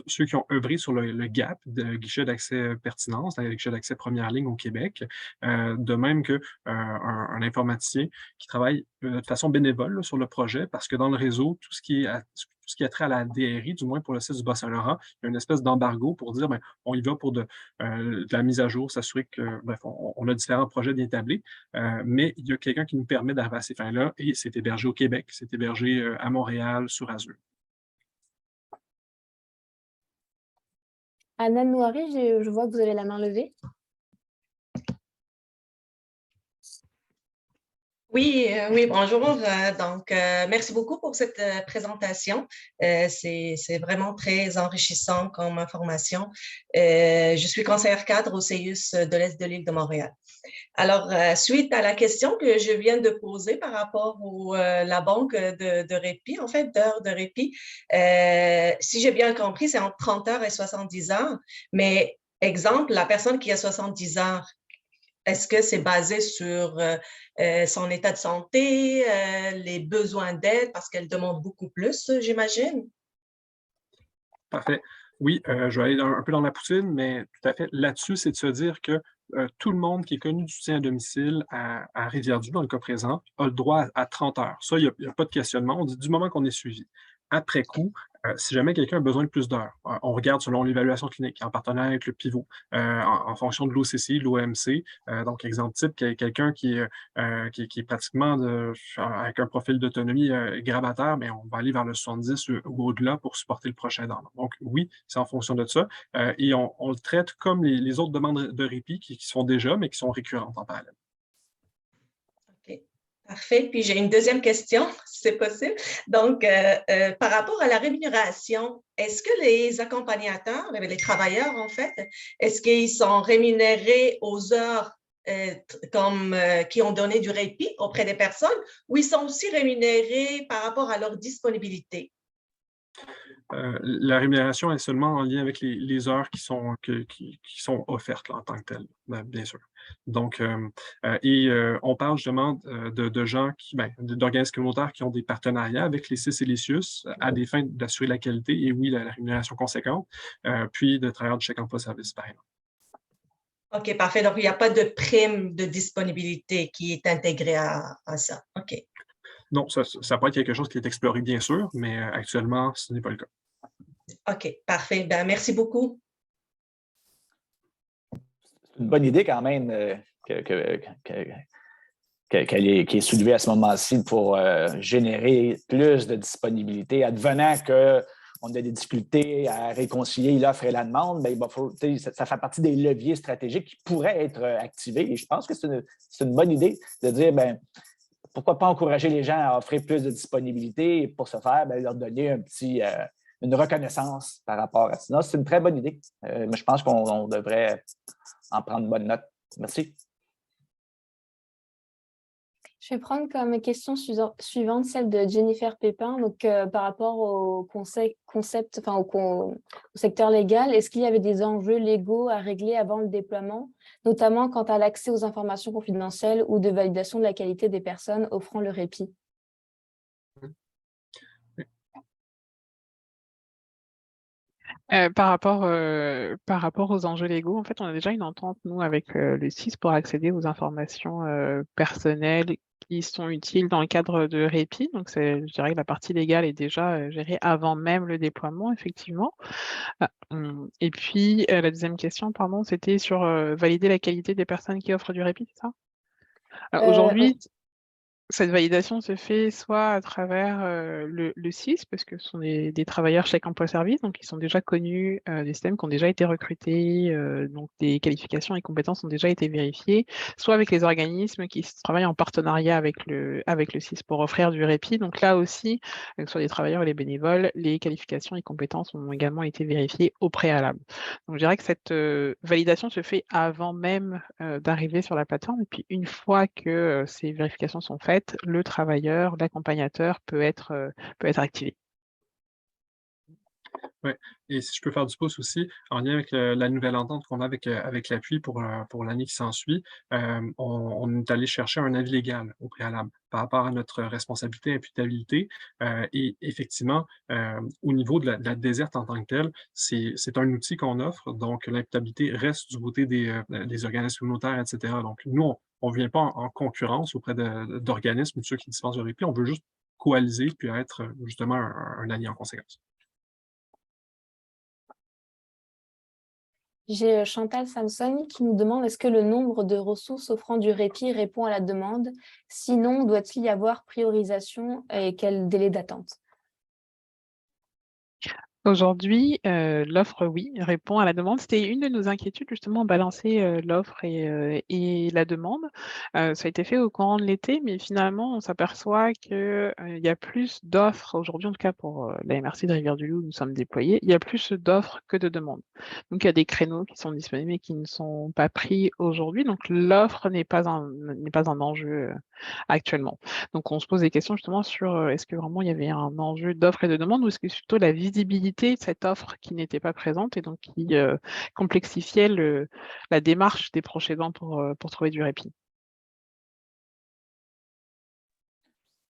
ceux qui ont œuvré sur le GAP, le guichet d'accès pertinence, le guichet d'accès première ligne au Québec, de même que un informaticien qui travaille de façon bénévole là, sur le projet, parce que dans le réseau, tout ce qui a trait à la DRI, du moins pour le site du Bas-Saint-Laurent, il y a une espèce d'embargo pour dire, ben, on y va pour de la mise à jour, s'assurer que, bref, on a différents projets bien établis, mais il y a quelqu'un qui nous permet d'arriver à ces fins-là, et c'est hébergé au Québec, c'est hébergé à Montréal, sur Azure. Anna Nouari, je vois que vous avez la main levée. Oui, bonjour. Merci beaucoup pour cette présentation. C'est vraiment très enrichissant comme information. Je suis conseillère cadre au CIUS de l'Est de l'île de Montréal. Alors, suite à la question que je viens de poser par rapport à la banque de répit, en fait, d'heures de répit, si j'ai bien compris, c'est entre 30 heures et 70 heures. Mais exemple, la personne qui a 70 heures, est-ce que c'est basé sur son état de santé, les besoins d'aide, parce qu'elle demande beaucoup plus, j'imagine? Parfait. Oui, je vais aller un peu dans la poutine, mais tout à fait. Là-dessus, c'est de se dire que tout le monde qui est connu du soutien à domicile à Rivière-du, dans le cas présent, a le droit à 30 heures. Ça, il n'y a pas de questionnement. On dit du moment qu'on est suivi. Après coup, Si jamais quelqu'un a besoin de plus d'heures, on regarde selon l'évaluation clinique en partenariat avec le pivot, en fonction de l'OCC, de l'OMC. Donc, exemple type, quelqu'un qui est pratiquement avec un profil d'autonomie grabataire, mais on va aller vers le 70 ou au-delà pour supporter le prochain aidant. Donc, oui, c'est en fonction de ça. Et on le traite comme les autres demandes de répit qui se font déjà, mais qui sont récurrentes en parallèle. OK, parfait. Puis j'ai une deuxième question, si c'est possible. Donc, par rapport à la rémunération, est-ce que les accompagnateurs, les travailleurs en fait, est-ce qu'ils sont rémunérés aux heures qui ont donné du répit auprès des personnes ou ils sont aussi rémunérés par rapport à leur disponibilité? La rémunération est seulement en lien avec les heures qui sont offertes là, en tant que telles, bien sûr. Donc, on parle justement de gens d'organismes communautaires qui ont des partenariats avec les CIS et les CIUS à des fins d'assurer la qualité et oui, la rémunération conséquente, puis de travailleurs de chèque emploi-service, par exemple. OK, parfait. Donc, il n'y a pas de prime de disponibilité qui est intégrée à ça. OK. Non, ça peut être quelque chose qui est exploré, bien sûr, mais actuellement, ce n'est pas le cas. OK, parfait. Ben, merci beaucoup. C'est une bonne idée quand même qui est soulevée à ce moment-ci pour générer plus de disponibilité. Advenant qu'on a des difficultés à réconcilier l'offre et la demande, bien, ça fait partie des leviers stratégiques qui pourraient être activés. Et je pense que c'est une bonne idée de dire, bien, pourquoi pas encourager les gens à offrir plus de disponibilité et pour ce faire, bien, leur donner une reconnaissance par rapport à ça. C'est une très bonne idée. Mais je pense qu'on devrait en prendre bonne note. Merci. Je vais prendre comme question suivante celle de Jennifer Pépin. Donc, par rapport au au secteur légal, est-ce qu'il y avait des enjeux légaux à régler avant le déploiement, notamment quant à l'accès aux informations confidentielles ou de validation de la qualité des personnes offrant le répit? Par rapport aux enjeux légaux, en fait, on a déjà une entente, nous, avec le CIS pour accéder aux informations personnelles qui sont utiles dans le cadre de répit. Donc, je dirais que la partie légale est déjà gérée avant même le déploiement, effectivement. Et puis, la deuxième question, pardon, c'était sur valider la qualité des personnes qui offrent du répit, c'est ça? Aujourd'hui, cette validation se fait soit à travers le CIS, parce que ce sont des travailleurs chèque emploi-service, donc ils sont déjà connus, des systèmes qui ont déjà été recrutés, donc des qualifications et compétences ont déjà été vérifiées, soit avec les organismes qui travaillent en partenariat avec le CIS pour offrir du répit. Donc là aussi, que ce soit les travailleurs ou les bénévoles, les qualifications et compétences ont également été vérifiées au préalable. Donc je dirais que cette validation se fait avant même d'arriver sur la plateforme, et puis une fois que ces vérifications sont faites, le travailleur, l'accompagnateur peut être activé. Oui, et si je peux faire du pouce aussi, en lien avec la nouvelle entente qu'on a avec l'appui pour l'année qui s'ensuit, on est allé chercher un avis légal au préalable par rapport à notre responsabilité et imputabilité. Et effectivement, au niveau de la déserte en tant que telle, c'est un outil qu'on offre, donc l'imputabilité reste du côté des organismes communautaires, etc. Donc, nous, on ne vient pas en concurrence auprès d'organismes ou de ceux qui dispensent le répit, on veut juste coaliser puis être justement un allié en conséquence. J'ai Chantal Samson qui nous demande est-ce que le nombre de ressources offrant du répit répond à la demande? Sinon, doit-il y avoir priorisation et quel délai d'attente? Aujourd'hui, l'offre, oui, répond à la demande. C'était une de nos inquiétudes, justement, balancer l'offre et la demande. Ça a été fait au courant de l'été, mais finalement, on s'aperçoit qu'il y a plus d'offres aujourd'hui, en tout cas pour la MRC de Rivière-du-Loup, nous sommes déployés, il y a plus d'offres que de demandes. Donc, il y a des créneaux qui sont disponibles et qui ne sont pas pris aujourd'hui. Donc, l'offre n'est pas un enjeu actuellement. Donc, on se pose des questions justement sur est-ce que vraiment il y avait un enjeu d'offre et de demande ou est-ce que c'est plutôt la visibilité de cette offre qui n'était pas présente et donc qui complexifiait la démarche des proches aidants pour trouver du répit.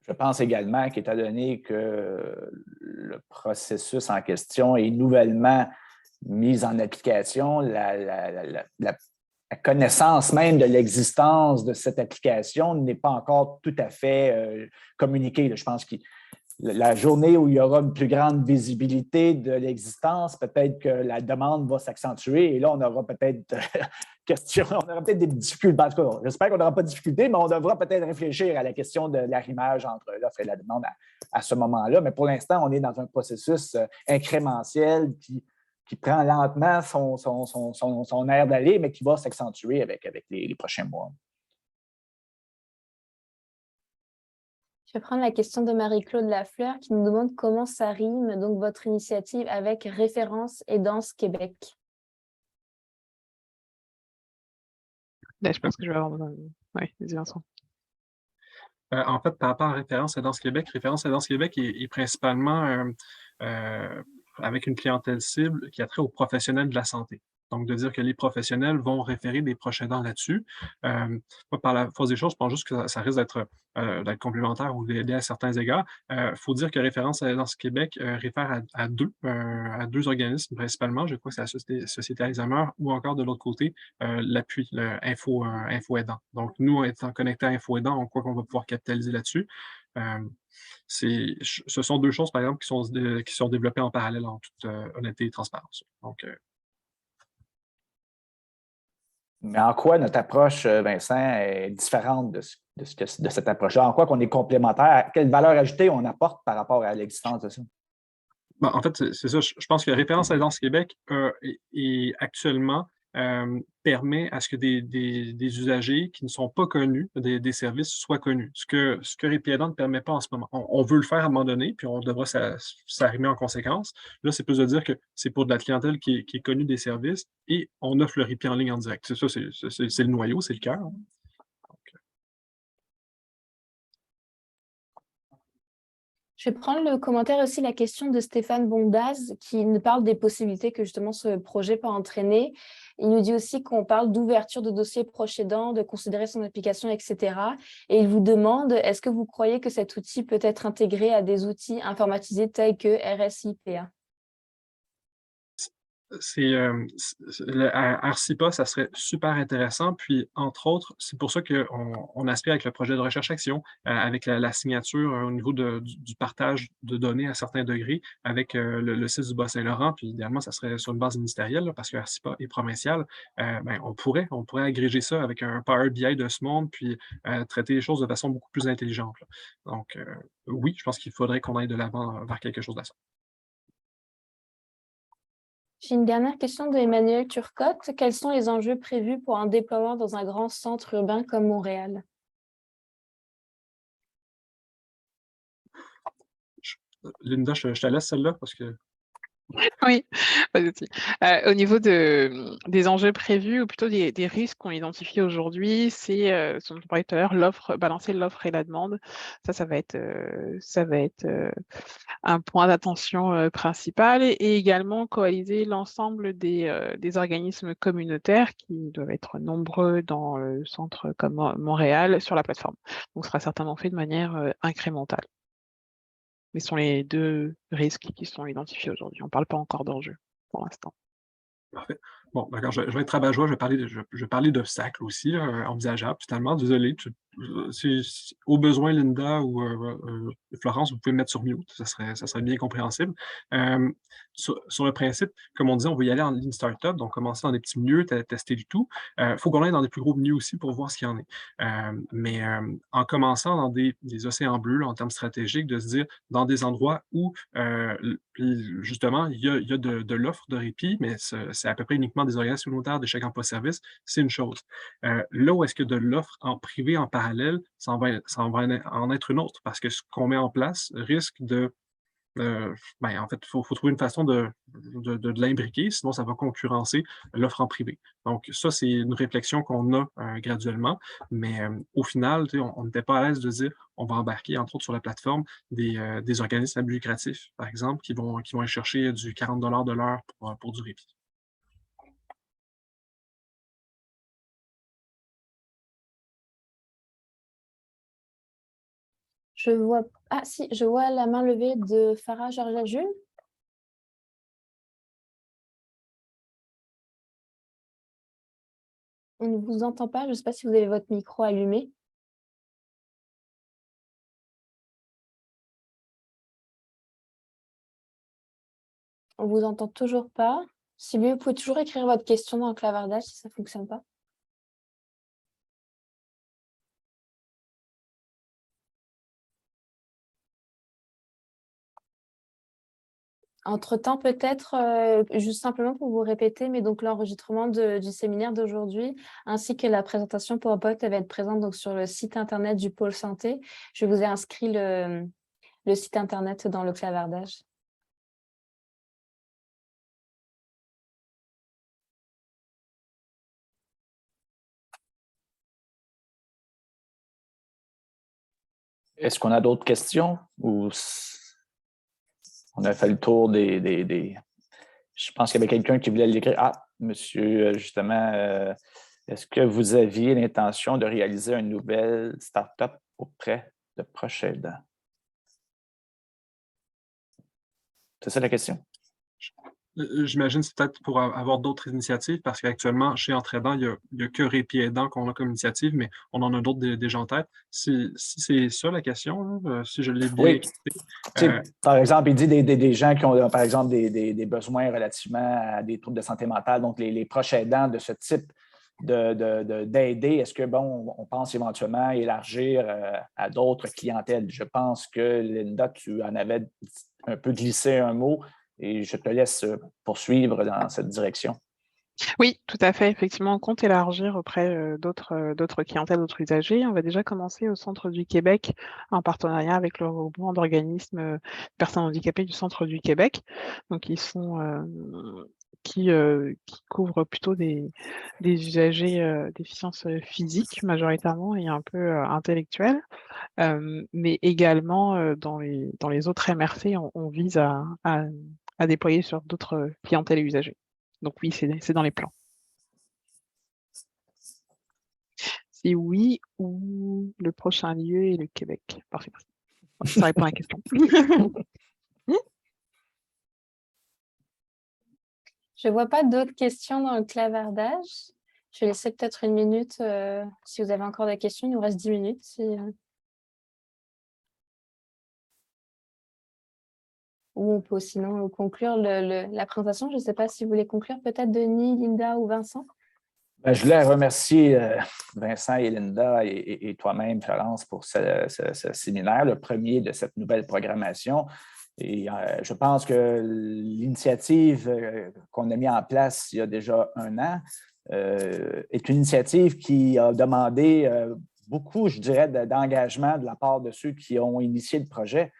Je pense également qu'étant donné que le processus en question est nouvellement mis en application, la connaissance même de l'existence de cette application n'est pas encore tout à fait communiquée. Je pense qu'il la journée où il y aura une plus grande visibilité de l'existence, peut-être que la demande va s'accentuer et là, on aura peut-être on aura peut-être des difficultés. En tout cas, j'espère qu'on n'aura pas de difficultés, mais on devra peut-être réfléchir à la question de l'arrimage entre l'offre et la demande à ce moment-là. Mais pour l'instant, on est dans un processus incrémentiel qui prend lentement son air d'aller, mais qui va s'accentuer avec les prochains mois. Je vais prendre la question de Marie-Claude Lafleur qui nous demande comment ça rime, donc votre initiative avec Référence et Danse Québec. Là, je pense que je vais avoir besoin. Oui, vas-y, Vincent. En fait, par rapport à Référence et Danse Québec est principalement avec une clientèle cible qui a trait aux professionnels de la santé. Donc, de dire que les professionnels vont référer des proches aidants là-dessus. Moi, par la force des choses, je pense juste que ça risque d'être complémentaire ou d'aider à certains égards. Il faut dire que Référence à Danse Québec réfère à deux organismes principalement. Je crois que c'est la Société Alzheimer ou encore de l'autre côté, l'appui, le Info Aidant. Donc, nous, étant connectés à Info Aidant, on croit qu'on va pouvoir capitaliser là-dessus. Ce sont deux choses, par exemple, qui sont développées en parallèle en toute honnêteté et transparence. Donc, mais en quoi notre approche, Vincent, est différente de cette approche-là? En quoi qu'on est complémentaire? Quelle valeur ajoutée on apporte par rapport à l'existence de ça? Bon, en fait, c'est ça. Je pense que Référence à Danse Québec est actuellement permet à ce que des usagers qui ne sont pas connus des services soient connus. Ce que Répiédant ne permet pas en ce moment. On veut le faire à un moment donné, puis on devra s'arrimer en conséquence. Là, c'est plus de dire que c'est pour de la clientèle qui est connue des services et on offre le Répi en ligne en direct. C'est ça, c'est le noyau, c'est le cœur. Hein. Je vais prendre le commentaire aussi, la question de Stéphane Bondaz qui nous parle des possibilités que justement ce projet peut entraîner. Il nous dit aussi qu'on parle d'ouverture de dossiers proches aidants, de considérer son application, etc. Et il vous demande, est-ce que vous croyez que cet outil peut être intégré à des outils informatisés tels que RSIPA? RCIPA, ça serait super intéressant. Puis, entre autres, c'est pour ça qu'on aspire avec le projet de recherche-action, avec la signature au niveau du partage de données à certains degrés avec le site du Bas-Saint-Laurent. Puis, idéalement, ça serait sur une base ministérielle, là, parce que RCIPA est provincial. On pourrait agréger ça avec un Power BI de ce monde, puis traiter les choses de façon beaucoup plus intelligente. Là. Donc, oui, je pense qu'il faudrait qu'on aille de l'avant vers quelque chose de ça. J'ai une dernière question de Emmanuel Turcotte. Quels sont les enjeux prévus pour un déploiement dans un grand centre urbain comme Montréal? Linda, je te laisse celle-là parce que. Oui, pas de souci. Au niveau des enjeux prévus, ou plutôt des risques qu'on identifie aujourd'hui, c'est ce dont on parlait tout à l'heure, balancer l'offre et la demande. Ça va être un point d'attention principal et également coaliser l'ensemble des organismes communautaires qui doivent être nombreux dans le centre comme Montréal sur la plateforme. Donc, ce sera certainement fait de manière incrémentale. Mais ce sont les deux risques qui sont identifiés aujourd'hui. On ne parle pas encore d'enjeux pour l'instant. Parfait. Bon, d'accord, je vais être rabat-joie, je vais parler d'obstacles aussi, là, envisageables, finalement. Désolé, au besoin, Linda ou Florence, vous pouvez me mettre sur mute, ça serait bien compréhensible. Sur le principe, comme on disait, on veut y aller en ligne startup, donc commencer dans des petits milieux, tester du tout. Il faut qu'on aille dans des plus gros milieux aussi pour voir ce qu'il y en est. Mais en commençant dans des océans bleus, là, en termes stratégiques, de se dire dans des endroits où justement, il y a de l'offre de répit, mais c'est à peu près uniquement des organismes communautaires, des chèques emploi-service, c'est une chose. Là où est-ce que de l'offre en privé en parallèle, ça en va en être une autre, parce que ce qu'on met en place risque de en fait, il faut trouver une façon de l'imbriquer, sinon ça va concurrencer l'offre en privé. Donc ça, c'est une réflexion qu'on a graduellement, mais au final, on n'était pas à l'aise de dire on va embarquer, entre autres, sur la plateforme, des organismes à but lucratif, par exemple, qui vont aller chercher du 40 de l'heure pour du répit. Je vois... Ah si, je vois la main levée de Farah Georgia Jules. On ne vous entend pas, je ne sais pas si vous avez votre micro allumé. On ne vous entend toujours pas. Si vous pouvez toujours écrire votre question dans le clavardage si ça ne fonctionne pas. Entre-temps, peut-être, juste simplement pour vous répéter, mais donc l'enregistrement du séminaire d'aujourd'hui, ainsi que la présentation PowerPoint, elle va être présente donc, sur le site internet du pôle santé. Je vous ai inscrit le site internet dans le clavardage. Est-ce qu'on a d'autres questions ou on a fait le tour des... Je pense qu'il y avait quelqu'un qui voulait l'écrire. Ah, monsieur, justement, est-ce que vous aviez l'intention de réaliser une nouvelle start-up auprès de proches aidants? C'est ça la question? J'imagine que c'est peut-être pour avoir d'autres initiatives, parce qu'actuellement, chez Entraidant, il n'y a que Répit Aidant qu'on a comme initiative, mais on en a d'autres déjà en tête. Si c'est ça la question, là, si je l'ai bien Oui. expliqué. Par exemple, il dit des gens qui ont, par exemple, des besoins relativement à des troubles de santé mentale, donc les proches aidants de ce type d'aider. Est-ce que, bon, on pense éventuellement élargir à d'autres clientèles? Je pense que, Linda, tu en avais un peu glissé un mot et je te laisse poursuivre dans cette direction. Oui, tout à fait. Effectivement, on compte élargir auprès d'autres clientèles, d'autres usagers. On va déjà commencer au Centre du Québec en partenariat avec le regroupement d'organismes de personnes handicapées du Centre du Québec. Donc, ils sont qui couvrent plutôt des usagers déficience physique majoritairement et un peu intellectuelle. Mais également dans les autres MRC, on vise à déployer sur d'autres clientèles et usagers. Donc oui, c'est dans les plans. C'est oui ou le prochain lieu est le Québec. Parfait. Ça répond à la question. Je ne vois pas d'autres questions dans le clavardage. Je vais laisser peut-être une minute. Si vous avez encore des questions, il nous reste 10 minutes. Ou on peut sinon conclure la présentation. Je ne sais pas si vous voulez conclure peut-être Denis, Linda ou Vincent. Je voulais remercier Vincent et Linda et toi-même, Florence, pour ce séminaire, le premier de cette nouvelle programmation. Et je pense que l'initiative qu'on a mise en place il y a déjà 1 an est une initiative qui a demandé beaucoup, je dirais, d'engagement de la part de ceux qui ont initié le projet.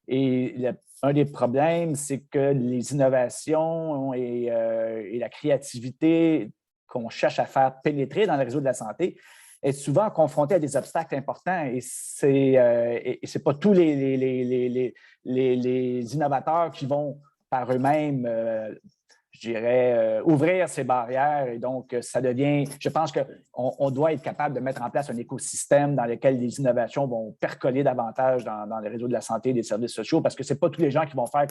Et un des problèmes, c'est que les innovations et la créativité qu'on cherche à faire pénétrer dans le réseau de la santé est souvent confrontée à des obstacles importants. Et ce n'est pas tous les innovateurs qui vont par eux-mêmes, je dirais, ouvrir ces barrières. Et donc, ça devient, je pense qu'on doit être capable de mettre en place un écosystème dans lequel les innovations vont percoler davantage dans le réseau de la santé et des services sociaux, parce que ce n'est pas tous les gens qui vont faire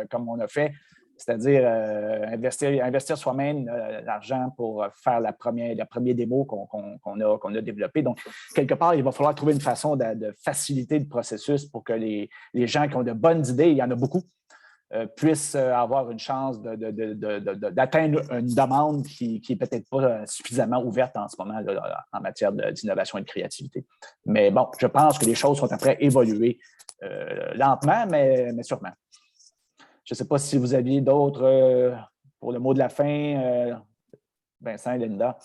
comme on a fait, c'est-à-dire investir soi-même l'argent pour faire la première démo qu'on a développée. Donc, quelque part, il va falloir trouver une façon de faciliter le processus pour que les gens qui ont de bonnes idées, il y en a beaucoup, puissent avoir une chance d'atteindre une demande qui n'est peut-être pas suffisamment ouverte en ce moment là, en matière d'innovation et de créativité. Mais bon, je pense que les choses sont après évoluer lentement, mais sûrement. Je ne sais pas si vous aviez d'autres pour le mot de la fin, Vincent et Linda.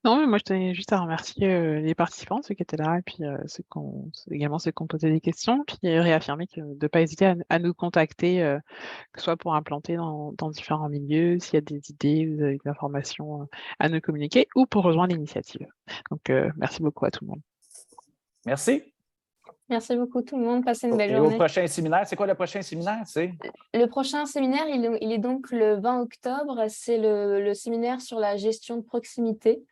Non, mais moi, je tenais juste à remercier les participants, ceux qui étaient là, et puis également ceux qui ont posé des questions, puis réaffirmer de ne pas hésiter à nous contacter, que ce soit pour implanter dans différents milieux, s'il y a des idées, vous avez des informations à nous communiquer, ou pour rejoindre l'initiative. Donc, merci beaucoup à tout le monde. Merci. Merci beaucoup tout le monde. Passez une belle journée. Au prochain séminaire, c'est quoi le prochain séminaire? Le prochain séminaire, il est donc le 20 octobre. C'est le séminaire sur la gestion de proximité.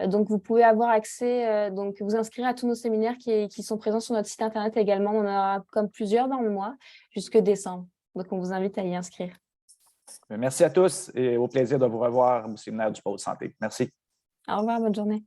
Donc, vous pouvez avoir accès, donc vous inscrire à tous nos séminaires qui sont présents sur notre site internet également. On en aura comme plusieurs dans le mois, jusque décembre. Donc, on vous invite à y inscrire. Merci à tous et au plaisir de vous revoir au séminaire du pôle santé. Merci. Au revoir, bonne journée.